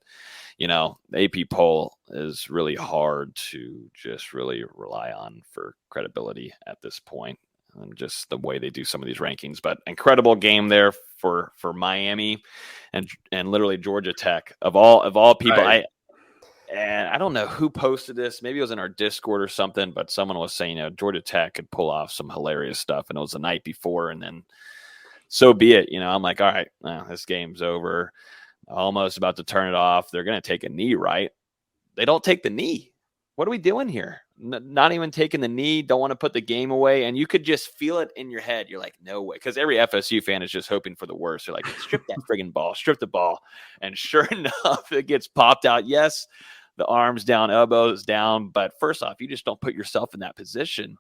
the AP poll is really hard to just really rely on for credibility at this point, and just the way they do some of these rankings. But incredible game there for Miami and literally Georgia Tech. Of all people, right. And I don't know who posted this. Maybe it was in our Discord or something, but someone was saying, Georgia Tech could pull off some hilarious stuff. And it was the night before. And then so be it. I'm like, all right, this game's over. Almost about to turn it off. They're going to take a knee, right? They don't take the knee. What are we doing here? Not even taking the knee. Don't want to put the game away. And you could just feel it in your head. You're like, no way. Because every FSU fan is just hoping for the worst. They're like, strip that friggin' ball. Strip the ball. And sure enough, it gets popped out. Yes, the arms down, elbows down. But first off, you just don't put yourself in that position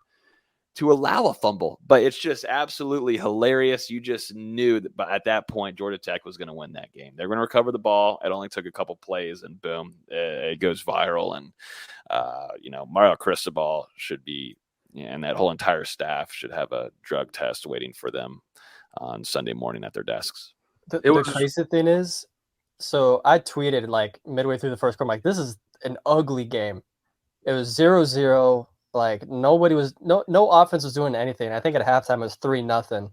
to allow a fumble. But it's just absolutely hilarious. You just knew that at that point, Georgia Tech was going to win that game. They're going to recover the ball. It only took a couple plays, and boom, it goes viral. And, Mario Cristobal should be, and that whole entire staff should have a drug test waiting for them on Sunday morning at their desks. The crazy thing is, so I tweeted like midway through the first quarter, I'm like, this is an ugly game. It was 0-0. Like nobody was no offense was doing anything. I think at halftime it was 3-0.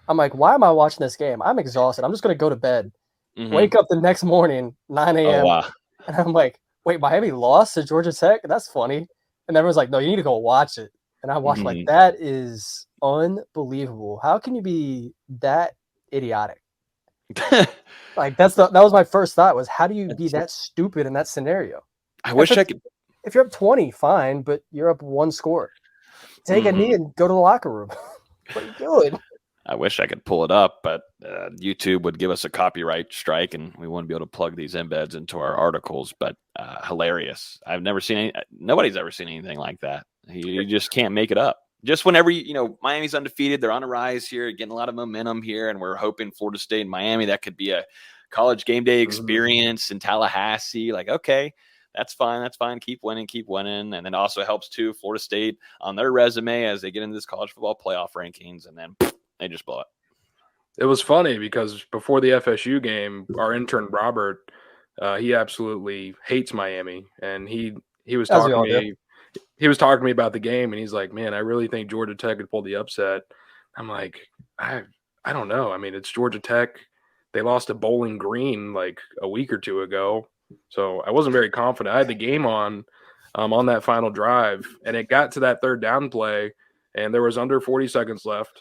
I'm like, why am I watching this game? I'm exhausted. I'm just gonna go to bed. Mm-hmm. Wake up the next morning, 9 a.m. Oh, wow. And I'm like, wait, Miami lost to Georgia Tech? That's funny. And everyone's like, no, you need to go watch it. And I watched like, that is unbelievable. How can you be that idiotic? Like that was my first thought was, how do you be that stupid in that scenario? I wish I could. If you're up 20, fine, but you're up 1 score. Take a knee and go to the locker room. What are you doing? I wish I could pull it up, but YouTube would give us a copyright strike, and we wouldn't be able to plug these embeds into our articles. But hilarious! I've never seen nobody's ever seen anything like that. You just can't make it up. Just whenever Miami's undefeated, they're on a rise here, getting a lot of momentum here, and we're hoping Florida State and Miami, that could be a college game day experience in Tallahassee. Like, okay. That's fine. Keep winning. And then also helps, too, Florida State on their resume as they get into this college football playoff rankings, and then they just blow it. It was funny because before the FSU game, our intern Robert, he absolutely hates Miami, and he was talking to me. He was talking to me about the game, and he's like, "Man, I really think Georgia Tech could pull the upset." I'm like, I don't know. I mean, it's Georgia Tech. They lost to Bowling Green like a week or two ago. So I wasn't very confident. I had the game on on that final drive, and it got to that third down play, and there was under 40 seconds left.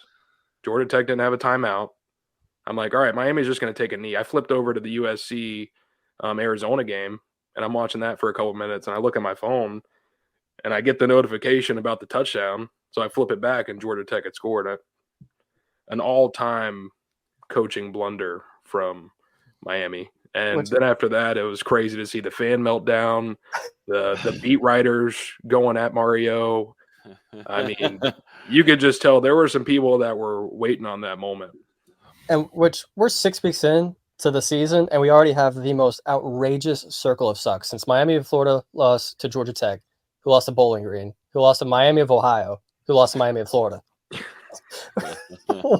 Georgia Tech didn't have a timeout. I'm like, all right, Miami's just going to take a knee. I flipped over to the USC Arizona game, and I'm watching that for a couple minutes, and I look at my phone, and I get the notification about the touchdown. So I flip it back, and Georgia Tech had scored an all-time coaching blunder from Miami. And then after that, it was crazy to see the fan meltdown, the beat writers going at Mario. I mean, you could just tell there were some people that were waiting on that moment. And which we're 6 weeks in to the season, and we already have the most outrageous circle of sucks since Miami of Florida lost to Georgia Tech, who lost to Bowling Green, who lost to Miami of Ohio, who lost to Miami of Florida.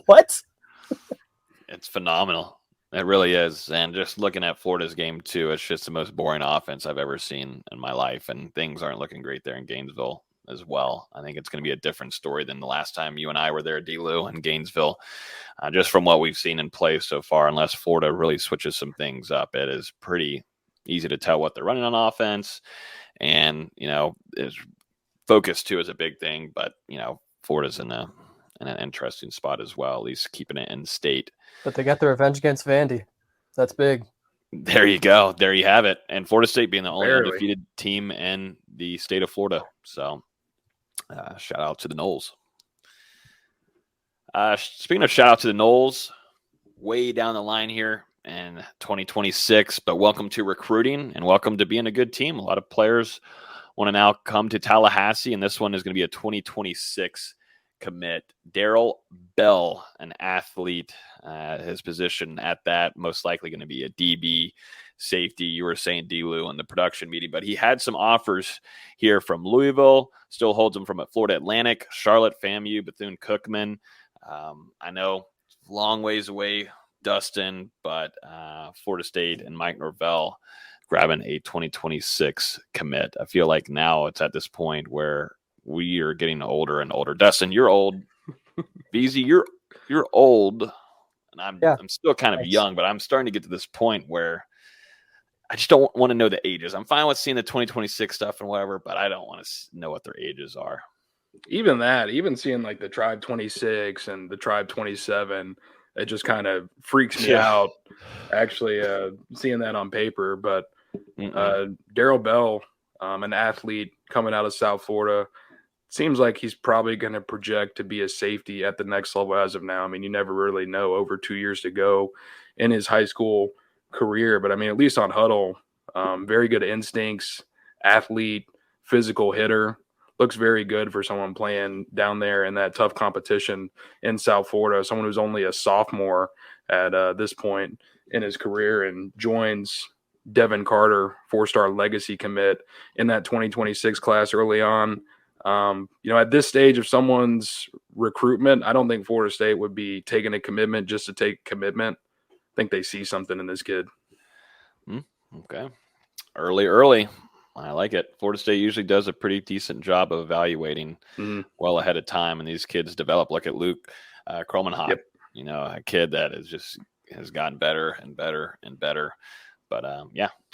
What? It's phenomenal. It really is. And just looking at Florida's game, too, it's just the most boring offense I've ever seen in my life. And things aren't looking great there in Gainesville as well. I think it's going to be a different story than the last time you and I were there, D-Lou, in Gainesville. Just from what we've seen in play so far, unless Florida really switches some things up, it is pretty easy to tell what they're running on offense. And, focus, too, is a big thing. But, Florida's in an interesting spot as well, at least keeping it in state. But they got their revenge against Vandy. That's big. There you go. There you have it. And Florida State being the only undefeated team in the state of Florida. So shout out to the Noles. Speaking of shout out to the Noles, way down the line here in 2026, but welcome to recruiting and welcome to being a good team. A lot of players want to now come to Tallahassee, and this one is going to be a 2026 commit. Darrell Bell, an athlete, his position at that, most likely going to be a DB safety. You were saying D-Lou in the production meeting, but he had some offers here from Louisville, still holds them from Florida Atlantic, Charlotte, FAMU, Bethune-Cookman. I know long ways away, Dustin, but Florida State and Mike Norvell grabbing a 2026 commit. I feel like now it's at this point where we are getting older and older. Dustin, you're old. BZ, you're old. And I'm still kind of young, but I'm starting to get to this point where I just don't want to know the ages. I'm fine with seeing the 2026 stuff and whatever, but I don't want to know what their ages are. Even seeing like the Tribe 26 and the Tribe 27, it just kind of freaks me out actually seeing that on paper. But Darrell Bell, an athlete coming out of South Florida, seems like he's probably going to project to be a safety at the next level as of now. I mean, you never really know, over 2 years to go in his high school career. But, I mean, at least on Huddle, very good instincts, athlete, physical hitter. Looks very good for someone playing down there in that tough competition in South Florida, someone who's only a sophomore at this point in his career and joins Devin Carter, 4-star legacy commit in that 2026 class early on. At this stage of someone's recruitment, I don't think Florida State would be taking a commitment just to take commitment. I think they see something in this kid. Okay. Early. I like it. Florida State usually does a pretty decent job of evaluating well ahead of time, and these kids develop. Look at Luke Kromenhoek, a kid that has gotten better and better and better. But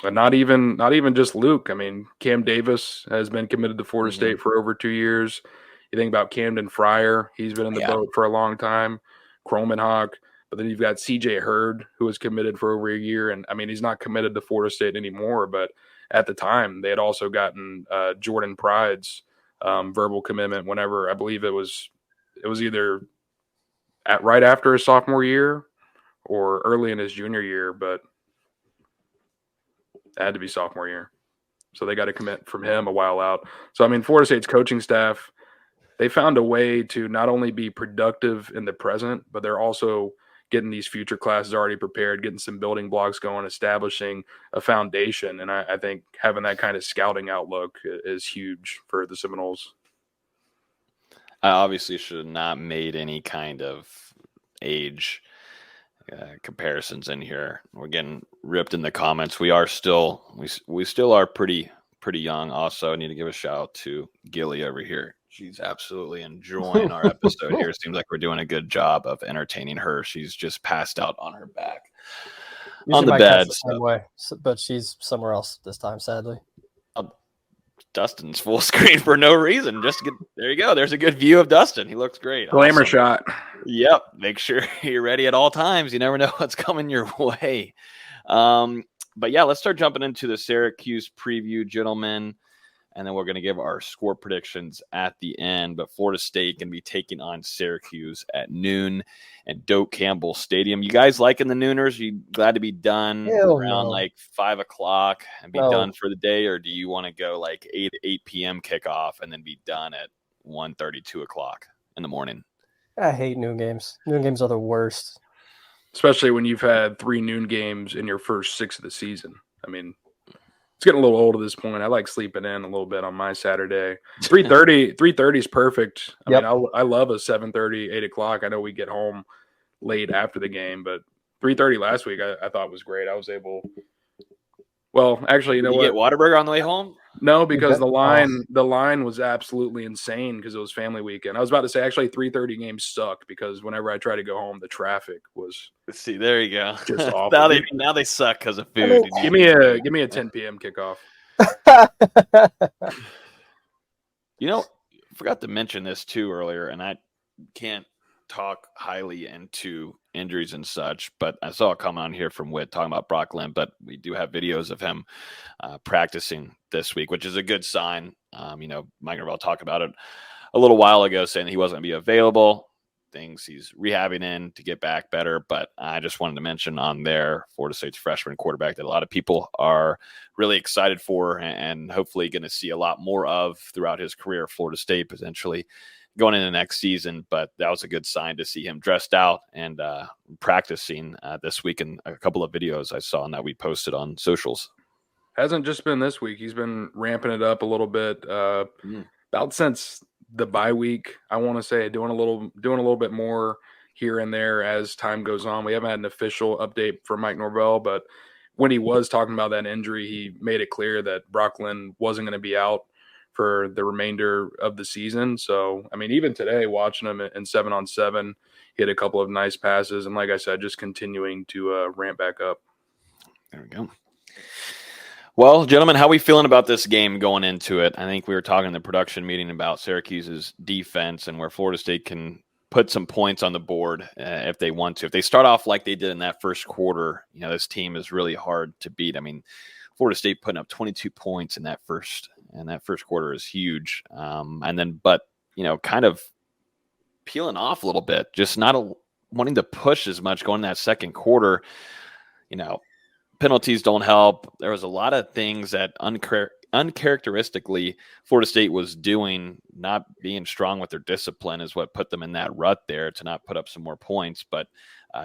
But not even just Luke. I mean, Cam Davis has been committed to Florida State for over 2 years. You think about Camden Fryer, he's been in the boat for a long time. Kromenhoek, but then you've got CJ Hurd, who was committed for over a year, and I mean he's not committed to Florida State anymore. But at the time, they had also gotten Jordan Pride's verbal commitment. Whenever I believe it was either right after his sophomore year or early in his junior year, but it had to be sophomore year. So they got a commit from him a while out. So, I mean, Florida State's coaching staff, they found a way to not only be productive in the present, but they're also getting these future classes already prepared, getting some building blocks going, establishing a foundation. And I think having that kind of scouting outlook is huge for the Seminoles. I obviously should have not made any kind of age comparisons in here. We're getting ripped in the comments. We still are pretty young. Also, I need to give a shout out to Gilly over here. She's absolutely enjoying our episode here. It seems like we're doing a good job of entertaining her. She's just passed out on her back on the bed. But she's somewhere else this time, sadly. Dustin's full screen for no reason. There you go. There's a good view of Dustin. He looks great. Glamour Awesome. shot. Yep. Make sure you're ready at all times. You never know what's coming your way. But yeah, let's start jumping into the Syracuse preview, gentlemen. And then we're going to give our score predictions at the end. But Florida State going to be taking on Syracuse at noon at Doak Campbell Stadium. You guys liking the nooners? You glad to be done around like 5 o'clock and be done for the day? Or do you want to go like 8 p.m. kickoff and then be done at 1:30, 2 o'clock in the morning? I hate noon games. Noon games are the worst. Especially when you've had 3 noon games in your first 6 of the season. I mean, it's getting a little old at this point. I like sleeping in a little bit on my Saturday. 3:30 is perfect. I mean, I love a 7:30, 8 o'clock. I know we get home late after the game, but 3:30 last week I thought was great. I was able – well, actually, you know what? Did you get Whataburger on the way home? No, because the line was absolutely insane because it was family weekend. I was about to say actually 3:30 games suck because whenever I try to go home, the traffic was. See, there you go. Just awful. now they suck because of food. Give me a 10 p.m. kickoff. You know, I forgot to mention this too earlier, and I can't talk highly into injuries and such, but I saw a comment on here from Witt talking about Brock Lim, but we do have videos of him practicing this week, which is a good sign. You know, Mike Norvell talked about it a little while ago, saying he wasn't going to be available. Things he's rehabbing in to get back better, but I just wanted to mention on there Florida State's freshman quarterback that a lot of people are really excited for and hopefully going to see a lot more of throughout his career at Florida State, potentially going into next season. But that was a good sign to see him dressed out and practicing this week in a couple of videos I saw and that we posted on socials. Hasn't just been this week. He's been ramping it up a little bit about since the bye week. I want to say doing a little bit more here and there as time goes on. We haven't had an official update from Mike Norvell, but when he was talking about that injury, he made it clear that Brock Lim wasn't going to be out for the remainder of the season. So, I mean, even today, watching him in 7-on-7, he had a couple of nice passes. And like I said, just continuing to ramp back up. There we go. Well, gentlemen, how are we feeling about this game going into it? I think we were talking in the production meeting about Syracuse's defense and where Florida State can put some points on the board if they want to. If they start off like they did in that first quarter, you know, this team is really hard to beat. I mean, Florida State putting up 22 points in that first quarter is huge. But you know, kind of peeling off a little bit, just not wanting to push as much going in that second quarter. You know, penalties don't help. There was a lot of things that uncharacteristically Florida State was doing, not being strong with their discipline is what put them in that rut there to not put up some more points. But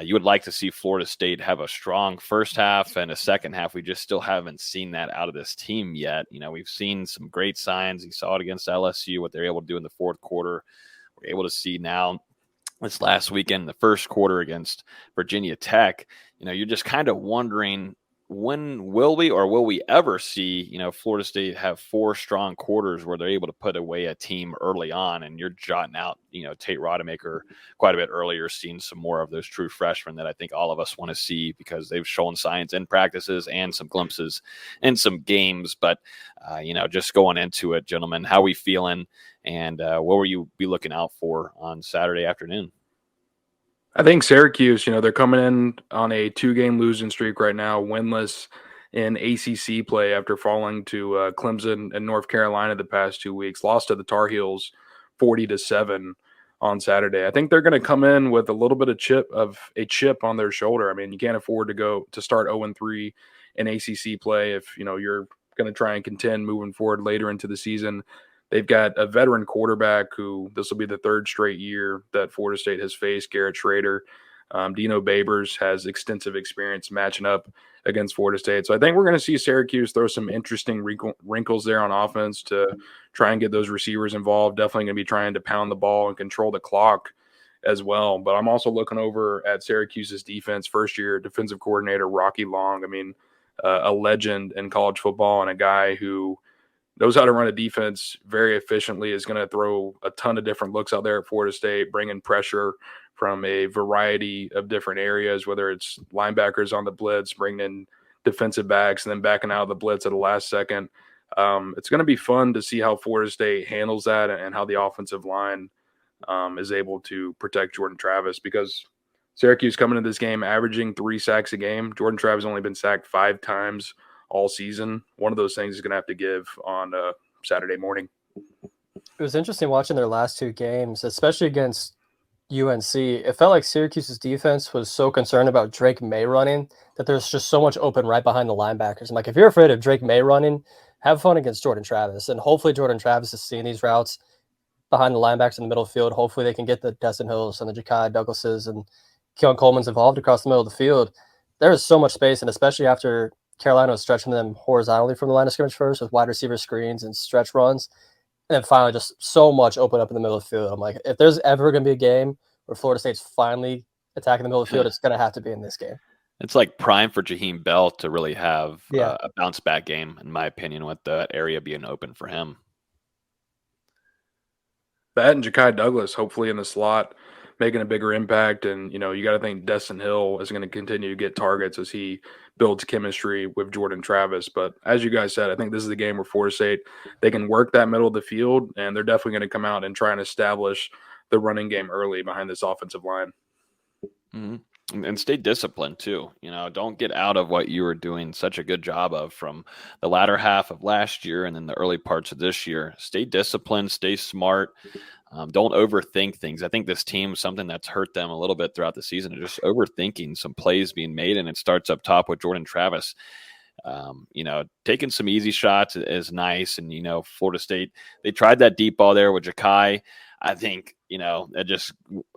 you would like to see Florida State have a strong first half and a second half. We just still haven't seen that out of this team yet. You know, we've seen some great signs. You saw it against LSU, what they're able to do in the fourth quarter. We're able to see now this last weekend, the first quarter against Virginia Tech. You know, you're just kind of wondering, when will we ever see, you know, Florida State have 4 strong quarters where they're able to put away a team early on, and you're jotting out, you know, Tate Rodemaker quite a bit earlier, seeing some more of those true freshmen that I think all of us want to see because they've shown signs in practices and some glimpses in some games. But, you know, just going into it, gentlemen, how we feeling and what will you be looking out for on Saturday afternoon? I think Syracuse, you know, they're coming in on a 2-game losing streak right now, winless in ACC play after falling to Clemson and North Carolina the past 2 weeks. Lost to the Tar Heels 40-7 on Saturday. I think they're going to come in with a little bit of chip on their shoulder. I mean, you can't afford to start 0-3 in ACC play if, you know, you're going to try and contend moving forward later into the season. They've got a veteran quarterback who this will be the 3rd straight year that Florida State has faced, Garrett Schrader. Dino Babers has extensive experience matching up against Florida State. So I think we're going to see Syracuse throw some interesting wrinkles there on offense to try and get those receivers involved. Definitely going to be trying to pound the ball and control the clock as well. But I'm also looking over at Syracuse's defense, first-year defensive coordinator Rocky Long. I mean, a legend in college football and a guy who knows how to run a defense very efficiently, is going to throw a ton of different looks out there at Florida State, bringing pressure from a variety of different areas, whether it's linebackers on the blitz, bringing in defensive backs, and then backing out of the blitz at the last second. It's going to be fun to see how Florida State handles that and how the offensive line is able to protect Jordan Travis, because Syracuse coming into this game averaging 3 sacks a game. Jordan Travis has only been sacked 5 times all season. One of those things is going to have to give on Saturday morning. It was interesting watching their last 2 games, especially against UNC. It felt like Syracuse's defense was so concerned about Drake May running that there's just so much open right behind the linebackers. I'm like, if you're afraid of Drake May running, have fun against Jordan Travis. And hopefully Jordan Travis is seeing these routes behind the linebackers in the middle of the field. Hopefully they can get the Dustin Hills and the Ja'Kai Douglases and Keon Coleman's involved across the middle of the field. There is so much space, and especially after Carolina was stretching them horizontally from the line of scrimmage first with wide receiver screens and stretch runs, and then finally just so much open up in the middle of the field. I'm like, if there's ever going to be a game where Florida State's finally attacking the middle of the field, it's going to have to be in this game. It's like prime for Jaheim Bell to really have a bounce back game, in my opinion, with the area being open for him. That and Ja'Kai Douglas, hopefully in the slot, making a bigger impact. And, you got to think Dustin Hill is going to continue to get targets as he builds chemistry with Jordan Travis. But as you guys said, I think this is the game where Florida State, they can work that middle of the field, and they're definitely going to come out and try and establish the running game early behind this offensive line. Mm-hmm. And stay disciplined too. Don't get out of what you were doing such a good job of from the latter half of last year and then the early parts of this year. Stay disciplined, stay smart. Don't overthink things. I think this team, something that's hurt them a little bit throughout the season, is just overthinking some plays being made, and it starts up top with Jordan Travis. Taking some easy shots is nice, and Florida State, they tried that deep ball there with Ja'Kai. I think it just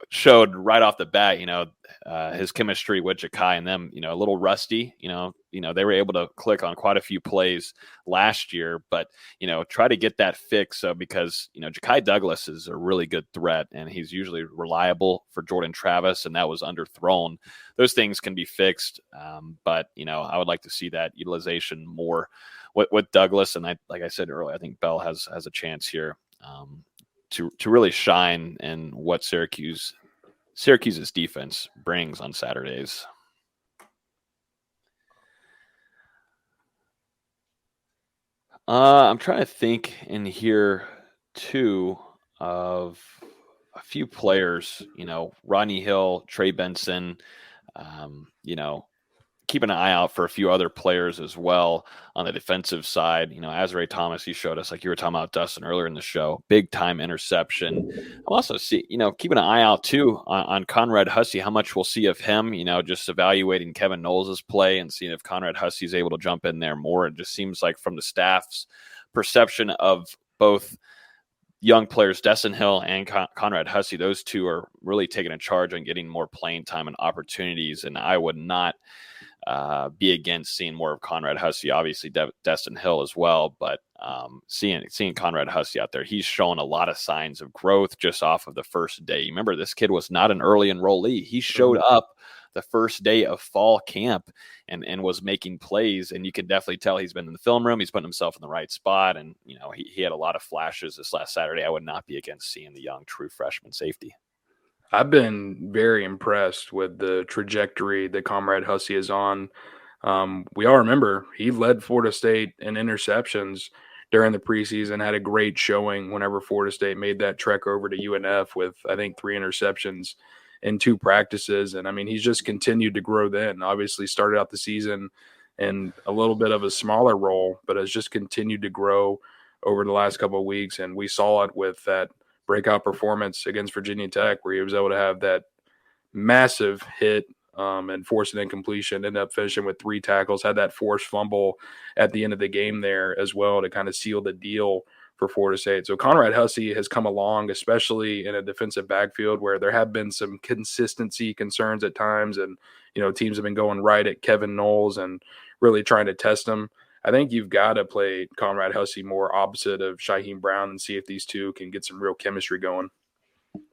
showed right off the bat, his chemistry with Ja'Kai and them, a little rusty. They were able to click on quite a few plays last year, but try to get that fixed. So because Ja'Kai Douglas is a really good threat, and he's usually reliable for Jordan Travis, and that was underthrown. Those things can be fixed, but I would like to see that utilization more with Douglas. And like I said earlier, I think Bell has a chance here. To really shine in what Syracuse's defense brings on Saturdays. I'm trying to think in here too of a few players, Rodney Hill, Trey Benson, keep an eye out for a few other players as well on the defensive side. Azrae Thomas, he showed us, like you were talking about Dustin earlier in the show, big time interception. I'm also keeping an eye out too on Conrad Hussey, how much we'll see of him, just evaluating Kevin Knowles' play and seeing if Conrad Hussey is able to jump in there more. It just seems like from the staff's perception of both young players, Dustin Hill and Conrad Hussey, those two are really taking a charge on getting more playing time and opportunities. And I would not be against seeing more of Conrad Hussey, obviously Dustin Hill as well, but seeing Conrad Hussey out there, he's shown a lot of signs of growth just off of the first day. Remember, this kid was not an early enrollee. He showed up the first day of fall camp and was making plays, and you can definitely tell he's been in the film room. He's putting himself in the right spot, and he had a lot of flashes this last Saturday. I would not be against seeing the young true freshman safety. I've been very impressed with the trajectory that Conrad Hussey is on. We all remember he led Florida State in interceptions during the preseason, had a great showing whenever Florida State made that trek over to UNF with, I think, 3 interceptions in 2 practices. And, I mean, he's just continued to grow then. Obviously started out the season in a little bit of a smaller role, but has just continued to grow over the last couple of weeks. And we saw it with that breakout performance against Virginia Tech, where he was able to have that massive hit and force an incompletion, ended up finishing with 3 tackles, had that forced fumble at the end of the game there as well to kind of seal the deal for Florida State. So Conrad Hussey has come along, especially in a defensive backfield where there have been some consistency concerns at times, and teams have been going right at Kevin Knowles and really trying to test him. I think you've got to play Conrad Hussey more opposite of Shyheim Brown and see if these two can get some real chemistry going.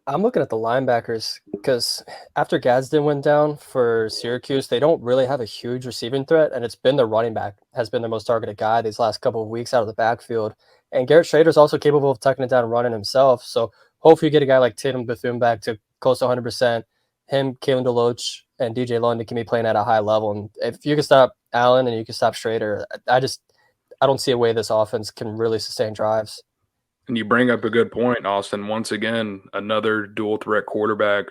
I'm looking at the linebackers because after Gadsden went down for Syracuse, they don't really have a huge receiving threat, and it's been the running back has been their most targeted guy these last couple of weeks out of the backfield. And Garrett Schrader is also capable of tucking it down and running himself. So hopefully you get a guy like Tatum Bethune back to close to 100%. Him, Kalen DeLoach, and DJ London can be playing at a high level. And if you can stop Allen and you can stop Schrader, I don't see a way this offense can really sustain drives. And you bring up a good point, Austin. Once again, another dual threat quarterback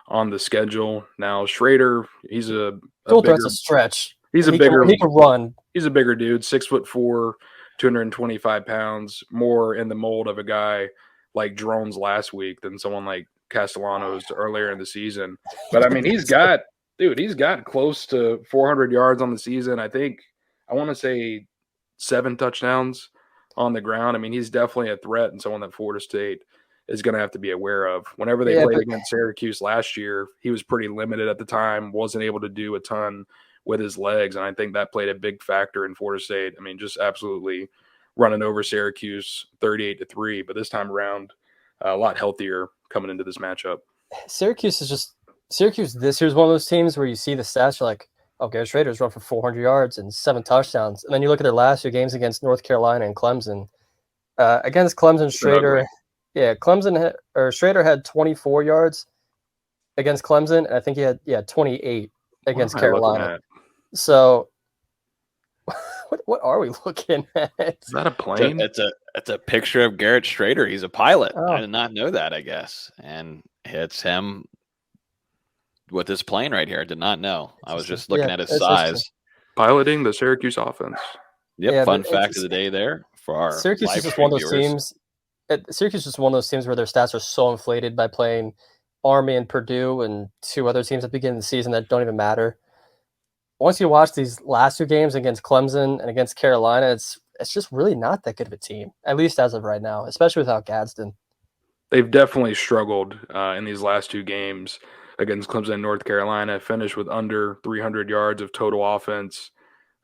on the schedule. Now Schrader, he's a Dual bigger, threat's a stretch. He's he can run. He's a bigger dude, 6'4", 225 pounds, more in the mold of a guy like Drones last week than someone like Castellanos earlier in the season. But I mean, he's got close to 400 yards on the season. I want to say 7 touchdowns on the ground. I mean, he's definitely a threat and someone that Florida State is going to have to be aware of. Whenever they played against Syracuse last year, he was pretty limited at the time, wasn't able to do a ton with his legs, and I think that played a big factor in Florida State. I mean, just absolutely running over Syracuse 38-3, but this time around, a lot healthier coming into this matchup. Syracuse this year is one of those teams where you see the stats, you're like, oh, Garrett Schrader's run for 400 yards and 7 touchdowns. And then you look at their last 2 games against North Carolina and Clemson. Against Clemson, Schrader had 24 yards against Clemson, and I think he had 28 against Carolina. So what are we looking at? Is that a plane? It's a picture of Garrett Schrader. He's a pilot. Oh. I did not know that, I guess. And it's him with this plane right here. I did not know. I was just looking at his size. Piloting the Syracuse offense. Yep. Yeah, fun fact of the day there for our Syracuse is just one of those teams. Syracuse is just one of those teams where their stats are so inflated by playing Army and Purdue and 2 other teams at the beginning of the season that don't even matter. Once you watch these last 2 games against Clemson and against Carolina, it's just really not that good of a team, at least as of right now, especially without Gadsden. They've definitely struggled in these last 2 games against Clemson and North Carolina, finished with under 300 yards of total offense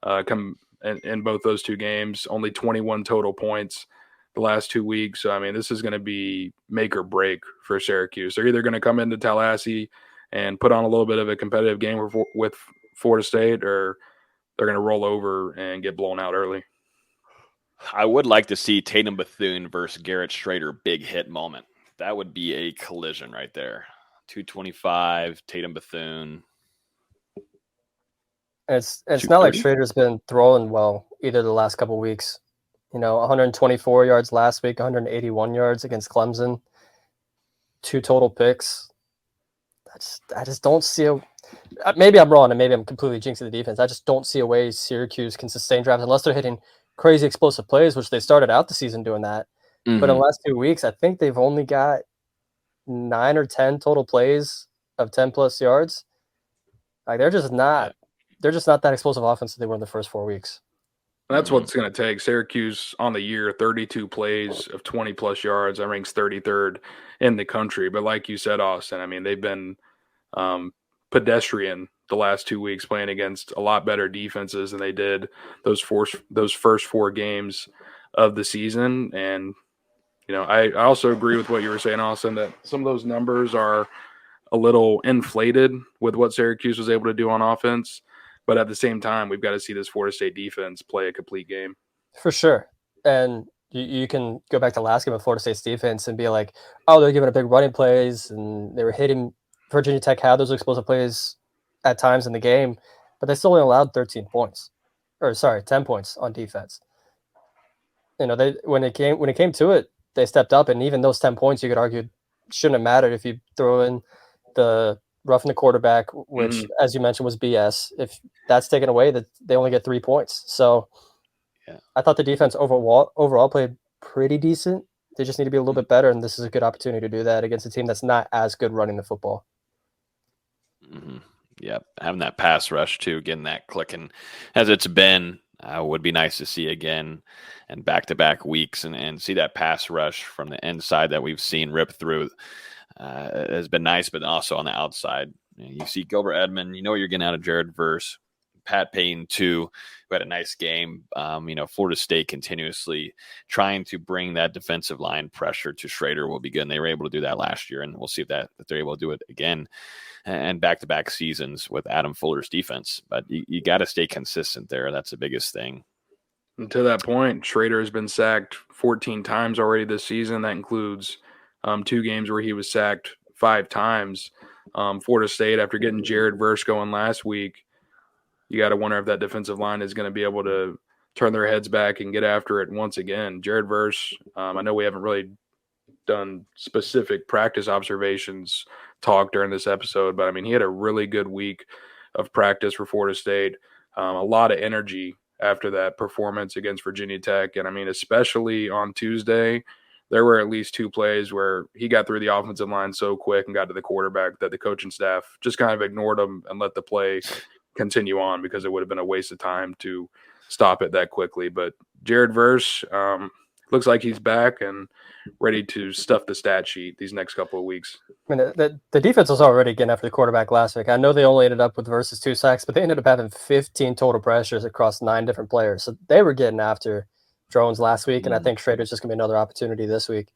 in both those 2 games, only 21 total points the last 2 weeks. So, I mean, this is going to be make or break for Syracuse. They're either going to come into Tallahassee and put on a little bit of a competitive game with Florida State, or they're going to roll over and get blown out early. I would like to see Tatum Bethune versus Garrett Schrader big hit moment. That would be a collision right there. 225, Tatum Bethune. It's not like Schrader's been throwing well either the last couple of weeks. 124 yards last week, 181 yards against Clemson, 2 total picks. I just don't see maybe I'm wrong and maybe I'm completely jinxing the defense. I just don't see a way Syracuse can sustain drives unless they're hitting crazy explosive plays, which they started out the season doing that. Mm-hmm. But in the last 2 weeks, I think they've only got 9 or 10 total plays of 10+ yards. Like they're just not that explosive offense that they were in the first 4 weeks. That's what it's going to take. Syracuse on the year, 32 plays of 20+ yards. That ranks 33rd in the country. But like you said, Austin, I mean, they've been pedestrian the last 2 weeks, playing against a lot better defenses than they did those first 4 games of the season. And, I also agree with what you were saying, Austin, that some of those numbers are a little inflated with what Syracuse was able to do on offense. But at the same time, we've got to see this Florida State defense play a complete game. For sure. And you can go back to last game of Florida State's defense and be like, oh, they're giving up big running plays, and they were hitting Virginia Tech had those explosive plays at times in the game, but they still only allowed 10 points on defense. When it came to it, they stepped up, and even those 10 points, you could argue, shouldn't have mattered if you throw in the roughing the quarterback, which, as you mentioned, was BS. If that's taken away, that they only get 3 points. So I thought the defense overall played pretty decent. They just need to be a little bit better, and this is a good opportunity to do that against a team that's not as good running the football. Mm-hmm. Yep, having that pass rush too, getting that clicking as it's been would be nice to see again, and back-to-back weeks, and see that pass rush from the inside that we've seen rip through has been nice, but also on the outside. You see Gilbert Edmond, you know what you're getting out of Jared Verse. Pat Payne, too, who had a nice game. Florida State continuously trying to bring that defensive line pressure to Schrader will be good, and they were able to do that last year, and we'll see if they're able to do it again and back-to-back seasons with Adam Fuller's defense. But you got to stay consistent there. That's the biggest thing. And to that point, Schrader has been sacked 14 times already this season. That includes 2 games where he was sacked 5 times. Florida State, after getting Jared Verse going last week, you got to wonder if that defensive line is going to be able to turn their heads back and get after it once again. Jared Verse, I know we haven't really done specific practice observations talk during this episode, but I mean, he had a really good week of practice for Florida State. A lot of energy after that performance against Virginia Tech. And I mean, especially on Tuesday, there were at least 2 plays where he got through the offensive line so quick and got to the quarterback that the coaching staff just kind of ignored him and let the play continue on, because it would have been a waste of time to stop it that quickly. But Jared Verse looks like he's back and ready to stuff the stat sheet these next couple of weeks. I mean, the defense was already getting after the quarterback last week. I know they only ended up with versus 2 sacks, but they ended up having 15 total pressures across 9 different players. So they were getting after drones last week, and I think Schrader's just going to be another opportunity this week.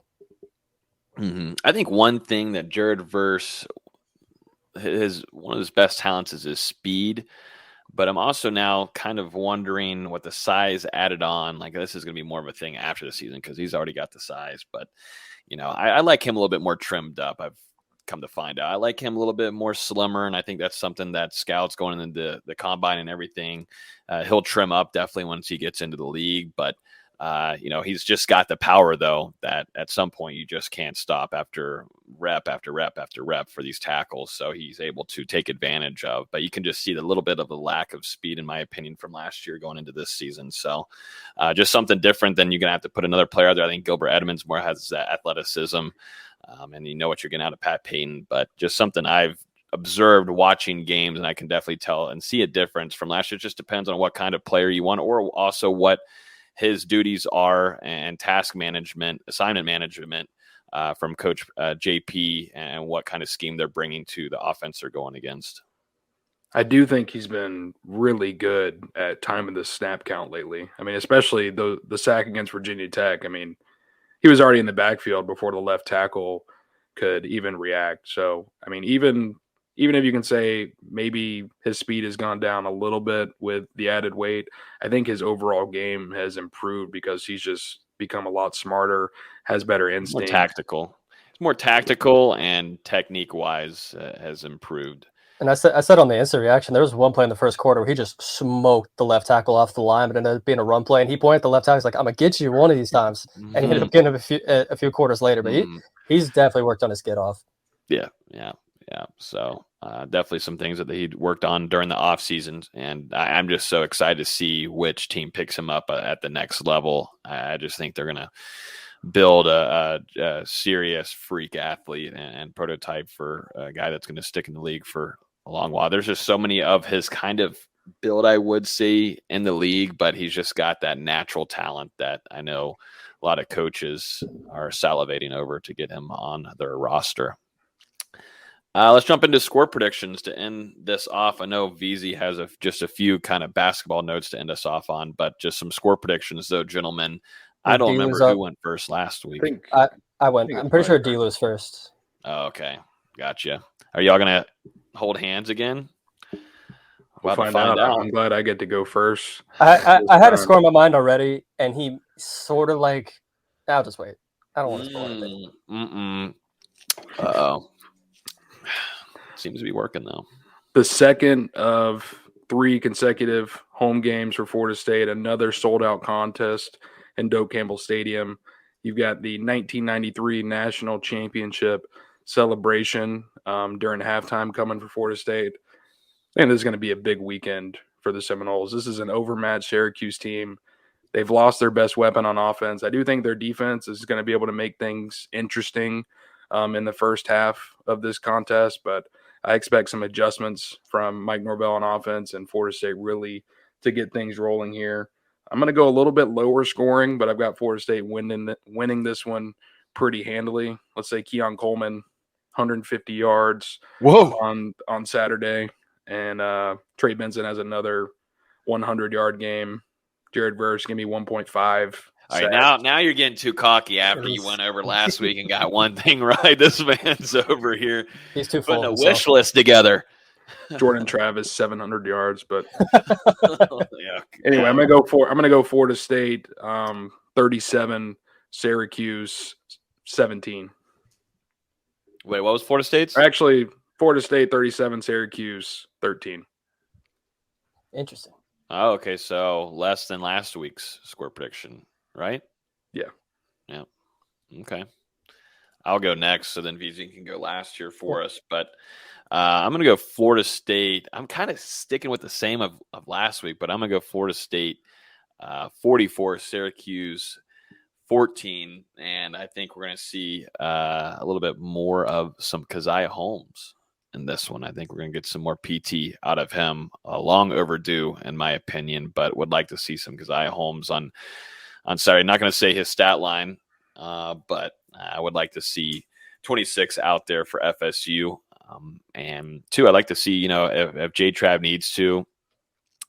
I think one thing that Jared Verse, one of his best talents is his speed. But I'm also now kind of wondering what the size added on. Like, this is going to be more of a thing after the season because he's already got the size. But, I like him a little bit more trimmed up. I've come to find out. I like him a little bit more slimmer, and I think that's something that scouts going into the combine and everything, he'll trim up definitely once he gets into the league. But, he's just got the power, though, that at some point you just can't stop after rep after rep after rep for these tackles. So he's able to take advantage of, but you can just see the little bit of a lack of speed, in my opinion, from last year going into this season. So just something different than you're going to have to put another player out there. I think Gilbert Edmonds more has that athleticism, and you know what you're getting out of Pat Payton, but just something I've observed watching games, and I can definitely tell and see a difference from last year. It just depends on what kind of player you want, or also what his duties are and task management, assignment management from Coach JP, and what kind of scheme they're bringing to the offense they're going against. I do think he's been really good at timing the snap count lately. I mean, especially the sack against Virginia Tech. I mean, he was already in the backfield before the left tackle could even react. So, I mean, even if you can say maybe his speed has gone down a little bit with the added weight, I think his overall game has improved because he's just become a lot smarter, has better instinct. More tactical and technique-wise has improved. And I said on the instant reaction, there was one play in the first quarter where he just smoked the left tackle off the line, but it ended up being a run play. And he pointed at the left tackle, he's like, "I'm going to get you one of these times." And he ended up getting him a few quarters later. But he's definitely worked on his get off. Yeah. So definitely some things that he'd worked on during the off season, and I'm just so excited to see which team picks him up at the next level. I just think they're going to build a serious freak athlete and prototype for a guy that's going to stick in the league for a long while. There's just so many of his kind of build, I would say, in the league, but he's just got that natural talent that I know a lot of coaches are salivating over to get him on their roster. Let's jump into score predictions to end this off. I know VZ has just a few kind of basketball notes to end us off on, but just some score predictions, though, gentlemen. I don't remember who went first last week. I went. I'm pretty sure D was first. Oh, okay. Gotcha. Are y'all going to hold hands again? We'll find out. I'm glad I get to go first. I had a score in my mind already, and he sort of like, I'll just wait. I don't want to spoil anything. Uh-oh. Seems to be working, though. The second of 3 consecutive home games for Florida State, another sold-out contest in Doak Campbell Stadium. You've got the 1993 National Championship celebration during halftime coming for Florida State. And this is going to be a big weekend for the Seminoles. This is an overmatched Syracuse team. They've lost their best weapon on offense. I do think their defense is going to be able to make things interesting in the first half of this contest, but I expect some adjustments from Mike Norvell on offense and Florida State really to get things rolling here. I'm going to go a little bit lower scoring, but I've got Florida State winning this one pretty handily. Let's say Keon Coleman, 150 yards on Saturday, and Trey Benson has another 100-yard game. Jared Verse, give me 1.5. All right, now you're getting too cocky after you went over last week and got one thing right. This man's over here. He's too putting a wish list together. Jordan Travis, 700 yards, but yeah. Anyway, I'm gonna go Florida State 37, Syracuse 17. Wait, what was Florida State's? Actually, Florida State 37, Syracuse 13. Interesting. Oh, okay. So less than last week's score prediction, right? Yeah. Yeah. Okay. I'll go next, so then VZ can go last here for us. But I'm going to go Florida State. I'm kind of sticking with the same of last week, but I'm going to go Florida State 44, Syracuse 14. And I think we're going to see a little bit more of some Keziah Holmes in this one. I think we're going to get some more PT out of him. Long overdue, in my opinion, but would like to see some Keziah Holmes on Saturday. Not going to say his stat line, but I would like to see 26 out there for FSU. And two, I'd like to see, if J-Trav needs to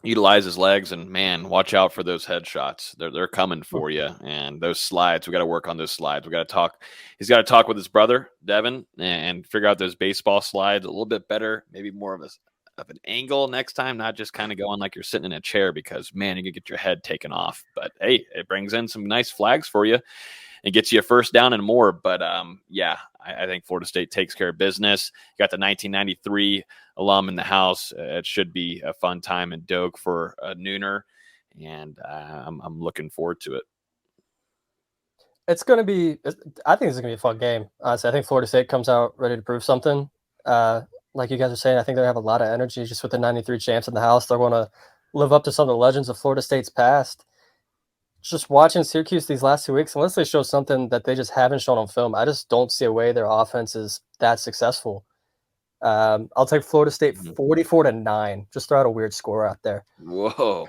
utilize his legs, and man, watch out for those headshots. They're coming for you. And those slides, we got to work on those slides. We got to talk. He's got to talk with his brother, Devin, and figure out those baseball slides a little bit better, maybe more of an angle next time, not just kind of going like you're sitting in a chair, because man, you can get your head taken off. But hey, it brings in some nice flags for you and gets you a first down and more. But I think Florida State takes care of business. You got the 1993 alum in the house. It should be a fun time in Doak for a nooner, and I'm looking forward to it. It's going to be, I think it's going to be a fun game. Honestly, I think Florida State comes out ready to prove something. Like you guys are saying, I think they have a lot of energy just with the 93 champs in the house. They're going to live up to some of the legends of Florida State's past. Just watching Syracuse these last 2 weeks, unless they show something that they just haven't shown on film, I just don't see a way their offense is that successful. I'll take Florida State 44-9. Just throw out a weird score out there. Whoa.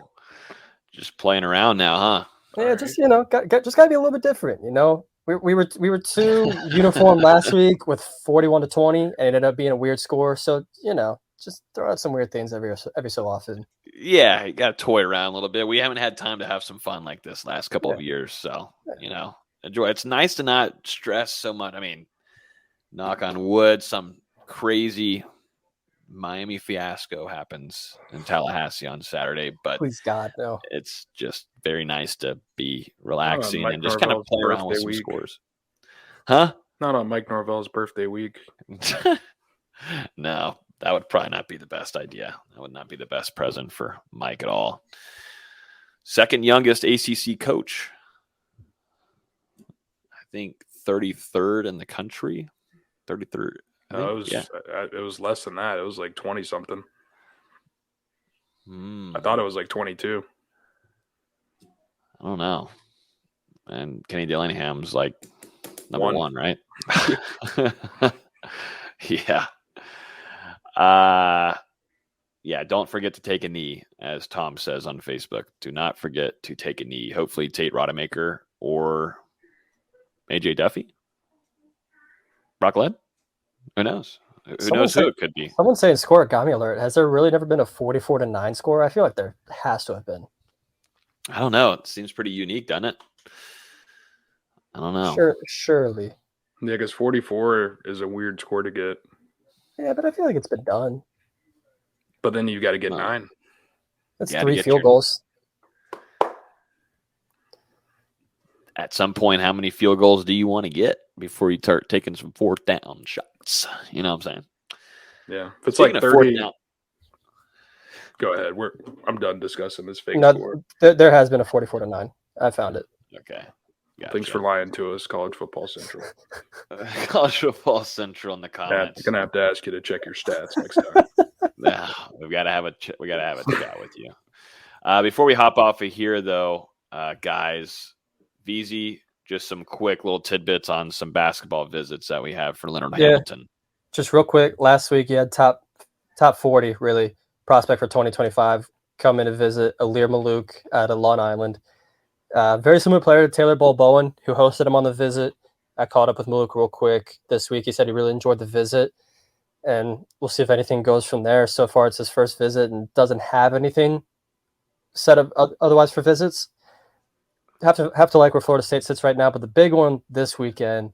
Just playing around now, huh? Yeah, just, just got to be a little bit different, We were too uniform last week with 41-20, and it ended up being a weird score. So, just throw out some weird things every so often. Yeah, you got to toy around a little bit. We haven't had time to have some fun like this last couple of years. So, enjoy. It's nice to not stress so much. I mean, knock on wood, some crazy Miami fiasco happens in Tallahassee on Saturday. But please God, no. It's just very nice to be relaxing and just kind of play around with some scores. Huh? Not on Mike Norvell's birthday week. No. That would probably not be the best idea. That would not be the best present for Mike at all. Second youngest ACC coach. I think 33rd in the country. 33rd. No, it was less than that. It was like 20 something. I thought it was like 22. I don't know. And Kenny Dillingham's like number one, right? Yeah. Don't forget to take a knee, as Tom says on Facebook. Do not forget to take a knee. Hopefully Tate Rodemaker or AJ Duffy. Brock Led? Who knows? Who knows who it could be? Someone's saying score got me alert. Has there really never been a 44-9 score? I feel like there has to have been. I don't know. It seems pretty unique, doesn't it? I don't know. Surely. Yeah, because 44 is a weird score to get. Yeah, but I feel like it's been done. But then you got to get 9. That's 3 field goals. At some point, how many field goals do you want to get before you start taking some fourth down shots? You know what I'm saying? Yeah. If it's like 30. Go ahead. I'm done discussing this fake score. There has been a 44-9. I found it. Okay. Gotcha. Thanks for lying to us, College Football Central. College Football Central in the comments. I'm gonna have to ask you to check your stats next time. We gotta have a chat with you. Before we hop off of here, though, guys, VZ, just some quick little tidbits on some basketball visits that we have for Leonard Hamilton. Just real quick. Last week, you had top 40 really prospect for 2025 come in to visit Alir Malouk out of Long Island. Very similar player to Taylor Bowen, who hosted him on the visit. I caught up with Malouk real quick this week. He said he really enjoyed the visit, and we'll see if anything goes from there. So far, it's his first visit and doesn't have anything set up otherwise for visits. Have to like where Florida State sits right now. But the big one this weekend,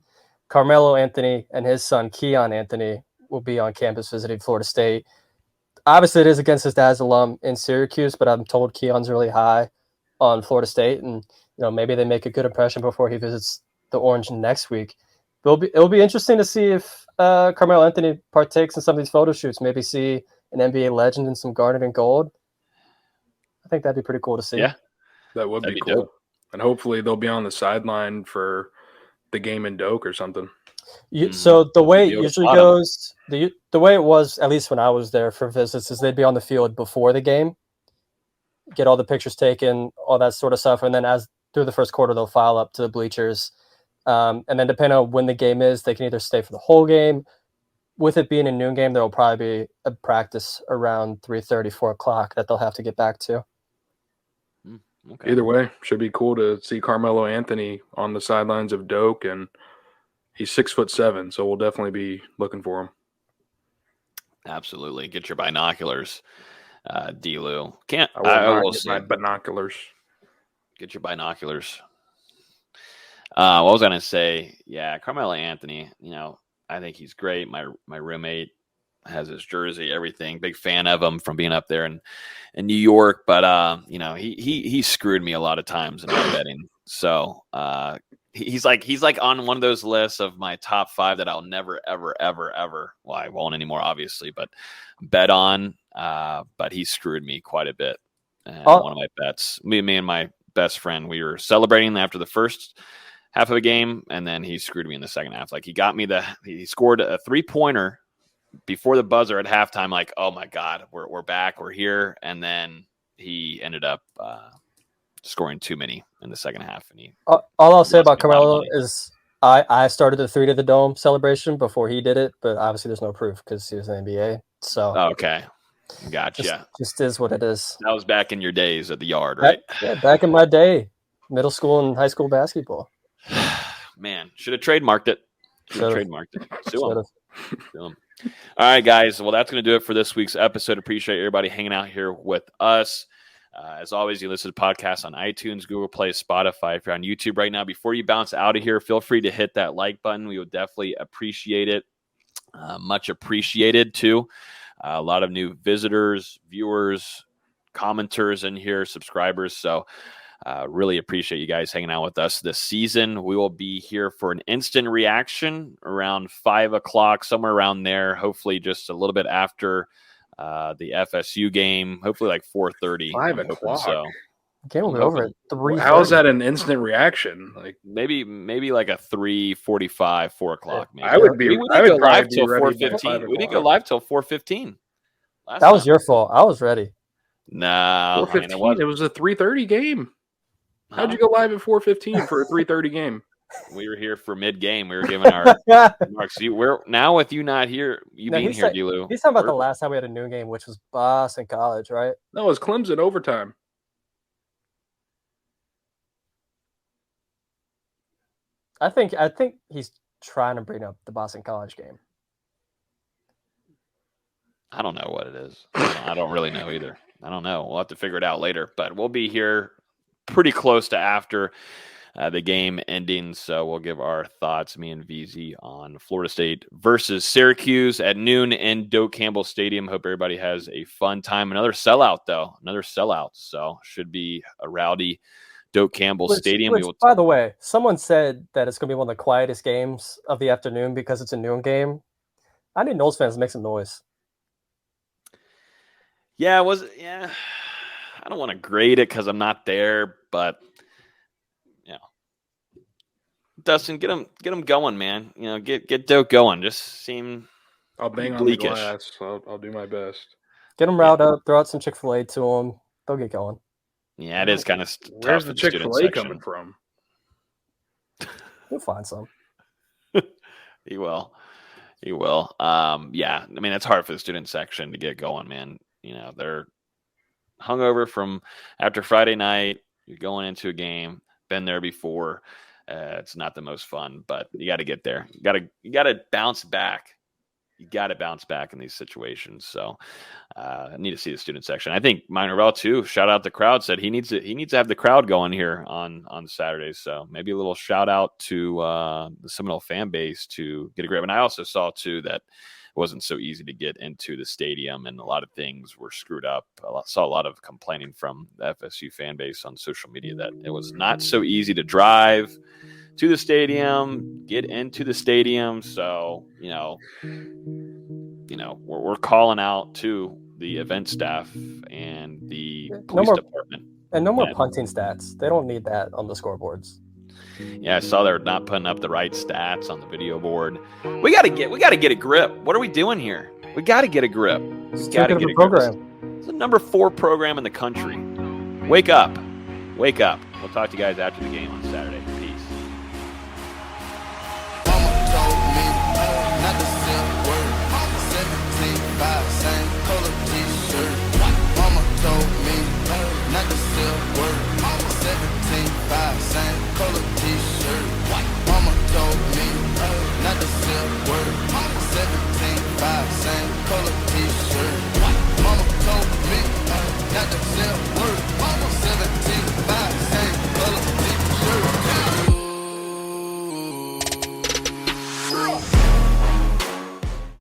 Carmelo Anthony and his son Keon Anthony will be on campus visiting Florida State. Obviously, it is against his dad's alum in Syracuse, but I'm told Keon's really high on Florida State, and maybe they make a good impression before he visits the Orange next week. It'll be interesting to see if Carmelo Anthony partakes in some of these photo shoots. Maybe see an NBA legend in some garnet and gold. I think that'd be pretty cool to see. Yeah, That would that'd be be cool. dope. And hopefully they'll be on the sideline for the game in Doak or something. So the way it Be able to usually spot 'em. goes, the way it was, at least when I was there for visits, is they'd be on the field before the game, get all the pictures taken, all that sort of stuff, and then as through the first quarter, they'll file up to the bleachers. And then depending on when the game is, they can either stay for the whole game. With it being a noon game, there will probably be a practice around 3:30, 4 o'clock that they'll have to get back to. Okay. Either way, should be cool to see Carmelo Anthony on the sidelines of Doak, and he's 6'7", so we'll definitely be looking for him. Absolutely. Get your binoculars, D-Lou. I will not get my binoculars. Get your binoculars. What was I going to say? Yeah, Carmelo Anthony, I think he's great. My roommate has his jersey, everything. Big fan of him from being up there in New York. But, he screwed me a lot of times in my betting. So he's like on one of those lists of my top 5 that I'll never, ever, ever, ever, well, I won't anymore, obviously, but bet on. But he screwed me quite a bit. One of my bets, me and my best friend, we were celebrating after the first half of the game, and then he screwed me in the second half. Like he scored a 3-pointer before the buzzer at halftime. Like, oh my God, we're back, we're here. And then he ended up scoring too many in the second half. And all I'll say about Carmelo is I started the 3 to the dome celebration before he did it, but obviously there's no proof because he was in the NBA. So okay, gotcha. Just is what it is. That was back in your days at the Yard, right? Back in my day, middle school and high school basketball. Man, should have trademarked it. Sue him. All right, guys. Well, that's going to do it for this week's episode. Appreciate everybody hanging out here with us. As always, you listen to podcasts on iTunes, Google Play, Spotify. If you're on YouTube right now, before you bounce out of here, feel free to hit that like button. We would definitely appreciate it. Much appreciated, too. A lot of new visitors, viewers, commenters in here, subscribers. So really appreciate you guys hanging out with us this season. We will be here for an instant reaction around 5 o'clock, somewhere around there. Hopefully just a little bit after the FSU game. Hopefully like 4:30. 5 o'clock. So game will be over at 3. How is that an instant reaction? Like maybe like a 3:45, 4 o'clock. Maybe. I would be. We I would go live be till ready by 4:15. We didn't 5 go live till 4:15. That was your fault. I was ready. No, 4:15. It was a 3:30 game. How'd you go live at 4:15 for a 3:30 game? We were here for mid-game. We were giving our remarks. We're now with you not here. Being here, D-Lou. He's talking about the last time we had a noon game, which was Boston College, right? No, it was Clemson overtime. I think he's trying to bring up the Boston College game. I don't know what it is. I don't really know either. I don't know. We'll have to figure it out later. But we'll be here pretty close to after the game ending. So we'll give our thoughts, me and VZ, on Florida State versus Syracuse at noon in Doak Campbell Stadium. Hope everybody has a fun time. Another sellout, though. So should be a rowdy Doak Campbell Stadium. By the way, someone said that it's going to be one of the quietest games of the afternoon because it's a noon game. I need Knowles fans to make some noise. Yeah, I don't want to grade it because I'm not there, but Dustin, get them going, man. Get Doak going. Just seem I'll bang bleakish. on the glass. I'll do my best. Get them riled up. Throw out some Chick-fil-A to them. They'll get going. Yeah, it is kind of tough. Where's the Chick-fil-A coming from? We'll find some. He will. Yeah, I mean, it's hard for the student section to get going, man. They're hungover from after Friday night. You're going into a game, been there before. It's not the most fun, but you got to get there. You got to bounce back. You got to bounce back in these situations. So I need to see the student section. I think Mike Norvell too. Shout out the crowd. Said he needs to have the crowd going here on Saturdays. So maybe a little shout out to the Seminole fan base to get a grip. And I also saw too that it wasn't so easy to get into the stadium, and a lot of things were screwed up. I saw a lot of complaining from the FSU fan base on social media that it was not so easy to drive to the stadium, get into the stadium. So, we're calling out to the event staff and the No police more- department. And no more Yeah. punting stats. They don't need that on the scoreboards. Yeah, I saw they're not putting up the right stats on the video board. We gotta get a grip. What are we doing here? We gotta get a grip. It's too Gotta good of get a a grip. program. It's the number 4 program in the country. Wake up. Wake up. We'll talk to you guys after the game on Saturday. Peace. Mama told me not to sell word. 17